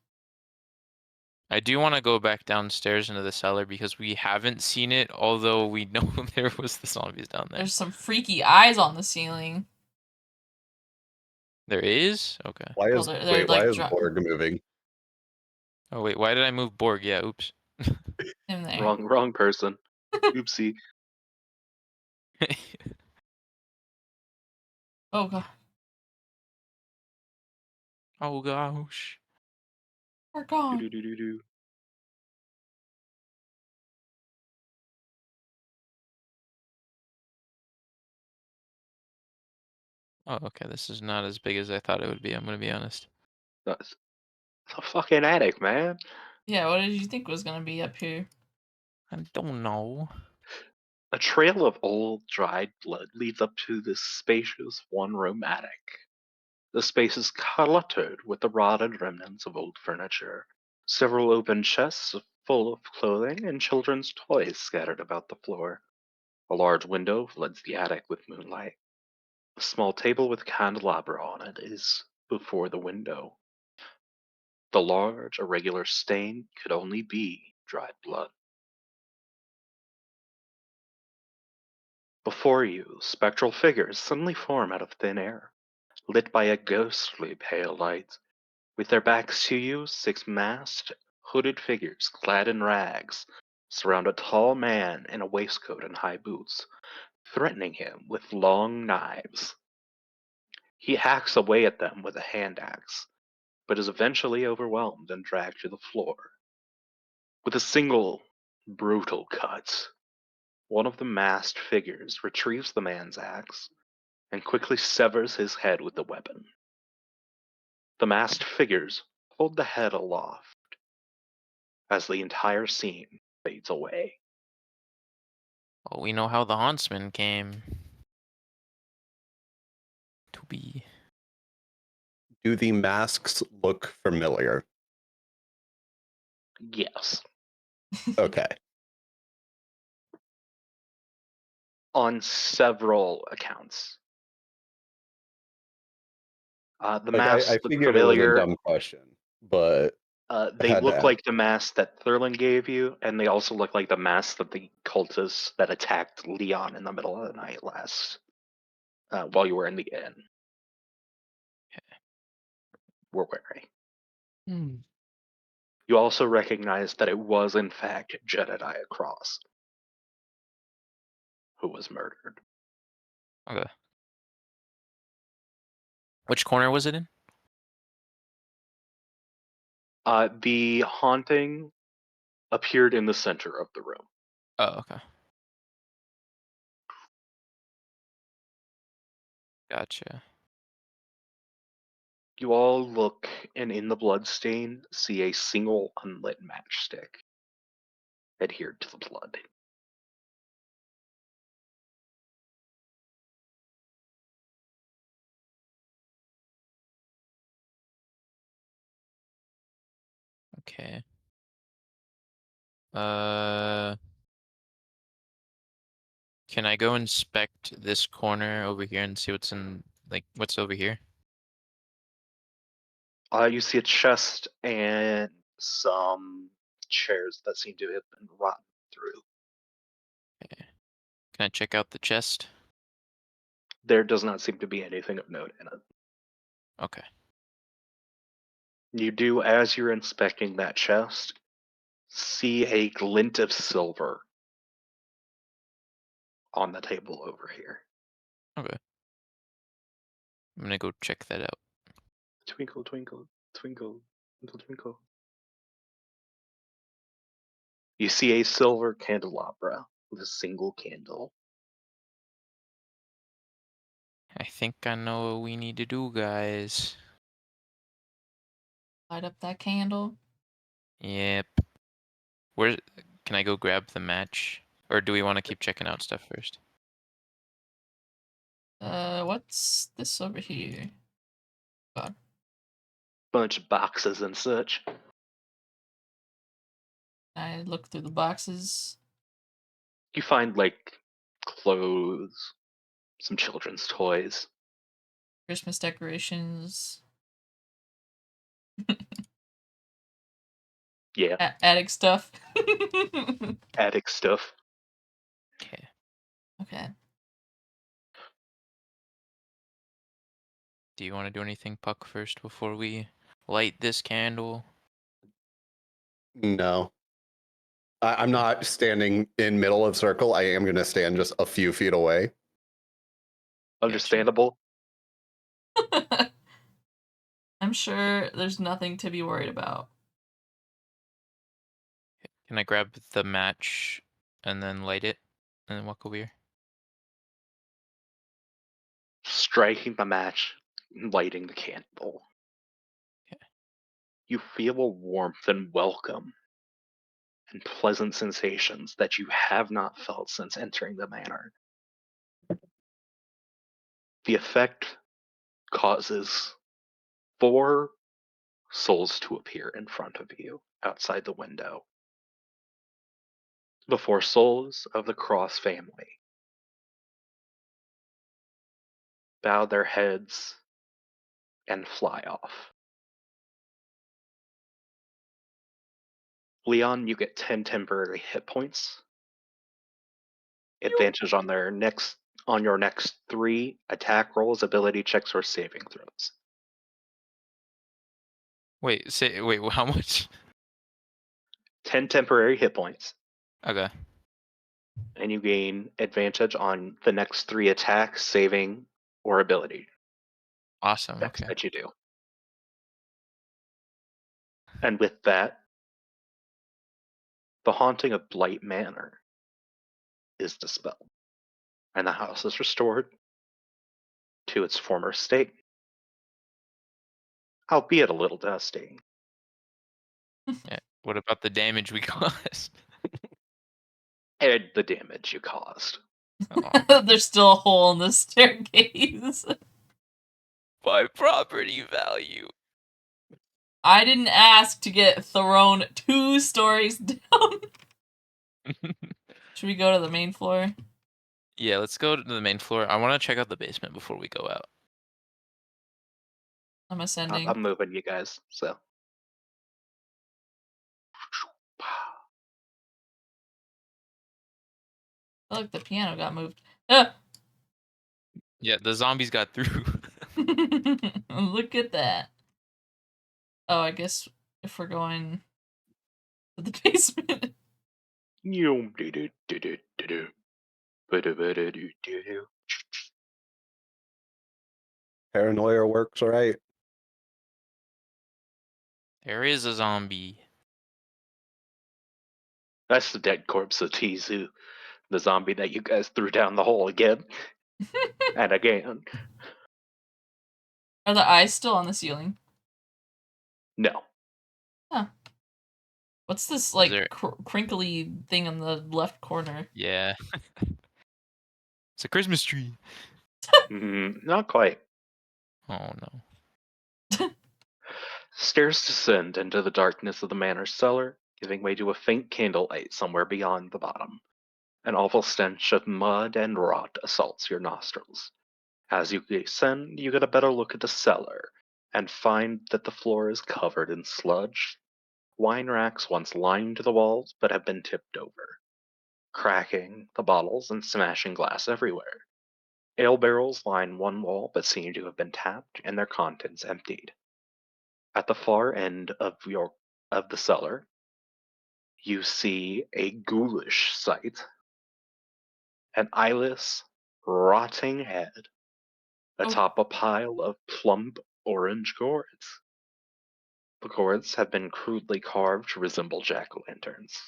I do want to go back downstairs into the cellar because we haven't seen it, although we know there was the zombies down there. There's some freaky eyes on the ceiling. There is? Okay. Why is they're why like is Borg moving? Oh wait, why did I move Borg? Yeah, oops. in there. Wrong person. Oopsie. Oh God. Oh gosh. We're gone. Do-do-do-do-do. Oh, okay, this is not as big as I thought it would be, I'm gonna be honest. That's a fucking attic, man. Yeah, what did you think was gonna be up here? I don't know. A trail of old, dried blood leads up to this spacious one-room attic. The space is cluttered with the rotted remnants of old furniture. Several open chests full of clothing and children's toys scattered about the floor. A large window floods the attic with moonlight. A small table with a candelabra on it is before the window. The large, irregular stain could only be dried blood. Before you, spectral figures suddenly form out of thin air, lit by a ghostly pale light. With their backs to you, 6 masked, hooded figures clad in rags surround a tall man in a waistcoat and high boots, threatening him with long knives. He hacks away at them with a hand axe, but is eventually overwhelmed and dragged to the floor. With a single brutal cut, one of the masked figures retrieves the man's axe and quickly severs his head with the weapon. The masked figures hold the head aloft as the entire scene fades away. Well, we know how the Huntsman came to be. Do the masks look familiar? Yes. Okay. On several accounts. The Like masks I look figured it was a familiar. dumb question, but I They had to look ask. like the mask that Thurlin gave you, and they also look like the mask that the cultists that attacked Leon in the middle of the night last, while you were in the inn, were wearing. Hmm. You also recognize that it was, in fact, Jedediah Cross who was murdered. Okay. Which corner was it in? The haunting appeared in the center of the room. Oh, okay. Gotcha. You all look, and in the bloodstain, see a single unlit matchstick adhered to the blood. Okay. Uh, can I go inspect this corner over here and see what's what's over here? You see a chest and some chairs that seem to have been rotten through. Okay. Can I check out the chest? There does not seem to be anything of note in it. Okay. You do, as you're inspecting that chest, see a glint of silver on the table over here. Okay. I'm gonna go check that out. Twinkle, twinkle, twinkle, twinkle, twinkle. You see a silver candelabra with a single candle. I think I know what we need to do, guys. Light up that candle. Yep. Where can I go grab the match? Or do we want to keep checking out stuff first? What's this over here? God. Bunch of boxes and such. I look through the boxes. You find, like, clothes, some children's toys. Christmas decorations. Yeah, Attic stuff. attic stuff. Okay. Okay. Do you want to do anything, Puck, first before we light this candle? No. I'm not standing in middle of circle. I am going to stand just a few feet away. Understandable. I'm sure there's nothing to be worried about. Can I grab the match and then light it and then walk over here? Striking the match, lighting the candle. Okay. You feel a warmth and welcome and pleasant sensations that you have not felt since entering the manor. The effect causes 4 souls to appear in front of you outside the window. The 4 souls of the Cross family bow their heads and fly off. Leon, you get 10 temporary hit points. Advantage on your next 3 attack rolls, ability checks, or saving throws. Wait, how much? 10 temporary hit points, Okay. and you gain advantage on the next 3 attacks, saving, or ability Awesome. checks Okay. that you do. And with that, the haunting of Blight Manor is dispelled, and the house is restored to its former state, albeit a little dusty. Yeah. What about the damage we caused? And the damage you caused. Oh, There's still a hole in the staircase. my property value. I didn't ask to get thrown 2 stories down. Should we go to the main floor? Yeah, let's go to the main floor. I want to check out the basement before we go out. I'm ascending. I'm moving you guys, so. Oh, look, the piano got moved. Ah! Yeah, the zombies got through. Look at that. Oh, I guess if we're going to the basement. Paranoia works, right? There is a zombie. That's the dead corpse of Tizu, the zombie that you guys threw down the hole again and again. Are the eyes still on the ceiling? No. Huh. What's this, Is like, there- crinkly thing on the left corner? Yeah. It's a Christmas tree. Not quite. Oh no. Stairs descend into the darkness of the manor cellar, giving way to a faint candlelight somewhere beyond the bottom. An awful stench of mud and rot assaults your nostrils. As you descend, you get a better look at the cellar and find that the floor is covered in sludge. Wine racks once lined the walls but have been tipped over, cracking the bottles and smashing glass everywhere. Ale barrels line one wall but seem to have been tapped and their contents emptied. At the far end of the cellar, you see a ghoulish sight. An eyeless, rotting head atop a pile of plump orange gourds. The gourds have been crudely carved to resemble jack-o'-lanterns.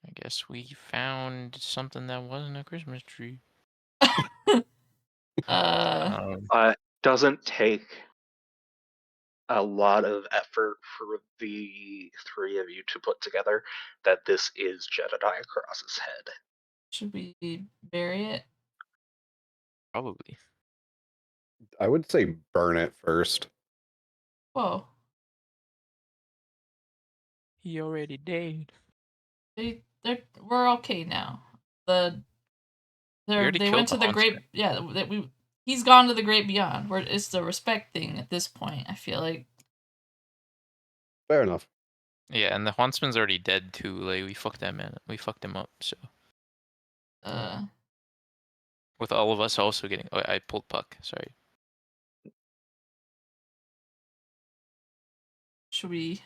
I guess we found something that wasn't a Christmas tree. Doesn't take a lot of effort for the 3 of you to put together that this is Jedediah Cross's head. Should we bury it? Probably. I would say burn it first. Whoa. He already died. We're okay now. already They killed went the to the monster. great, yeah, he's gone to the great beyond. Where it's the respect thing at this point, I feel like. Fair enough. Yeah, and the Huntsman's already dead too. Like we fucked that man. We fucked him up. So with all of us also getting. Oh, I pulled Puck. Sorry. Should we?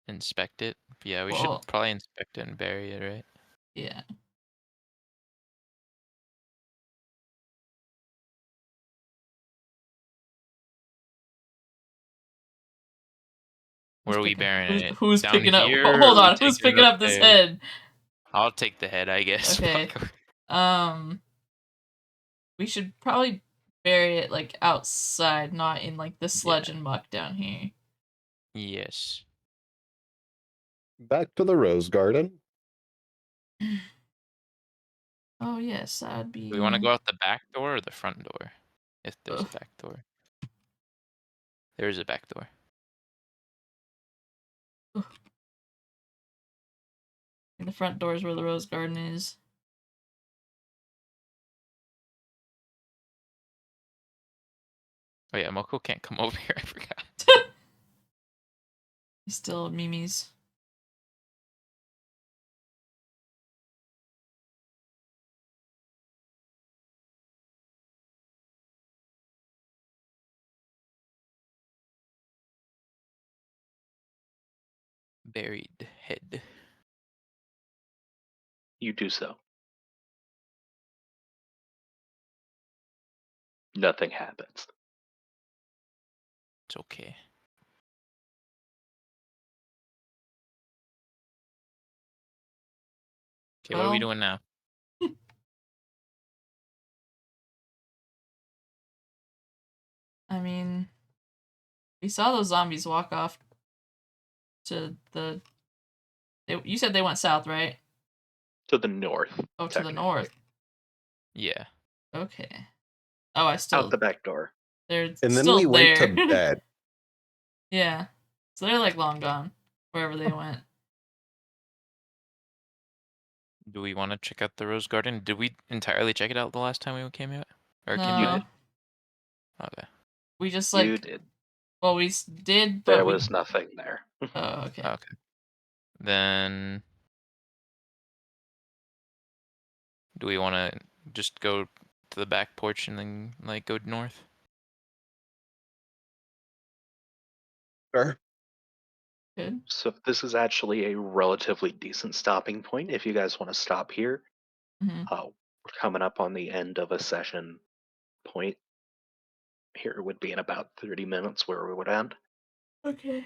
Inspect it. Yeah, we Well, should probably inspect it and bury it, right? yeah. Where are we burying it? Who's Down picking up? here, or Hold are we on. Who's taking it picking up this there? head? I'll take the head, I guess. Okay. We should probably bury it like outside, not in like the sludge and muck down here. Yes. Back to the rose garden. Oh yes, that'd be. Do we want to go out the back door or the front door? If there's a back door. There is a back door. The front door is where the rose garden is. Oh yeah, Moko can't come over here. I forgot. He's still at Mimi's. Buried head. You do so. Nothing happens. It's okay. Okay, what are we doing now? I mean, we saw those zombies walk off to the. You said they went south, right? To the north. Oh, to the north. Yeah. Okay. Oh, I still. Out the back door. They're And then still we went there. to bed. Yeah. So they're like long gone, wherever they went. Do we want to check out the Rose Garden? Did we entirely check it out the last time we came out? Or came You No. did. by? Okay. We just You like did. well we did, but There we was nothing there. Oh, okay. Okay. Then do we want to just go to the back porch and then like go north? Sure. Good. So this is actually a relatively decent stopping point. If you guys want to stop here, Mhm. we're coming up on the end of a session point. Here would be in about 30 minutes where we would end. Okay.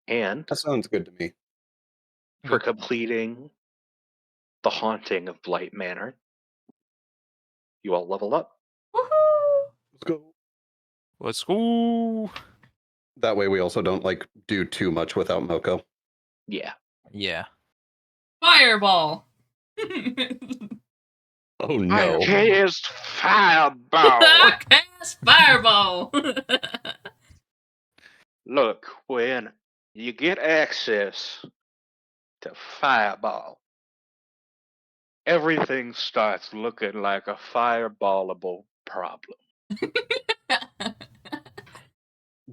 And That sounds good to me. for Go. completing the haunting of Blight Manor, you all level up. Woohoo! Let's go. Let's go. That way we also don't like do too much without Moko. Yeah. Yeah. Fireball. Oh no. Cast fireball. Cast fireball. Look, when you get access to fireball, everything starts looking like a fireballable problem.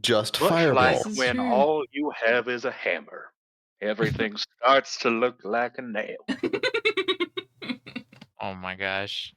Just Much fireball. like This is when true. all you have is a hammer, everything starts to look like a nail. Oh my gosh.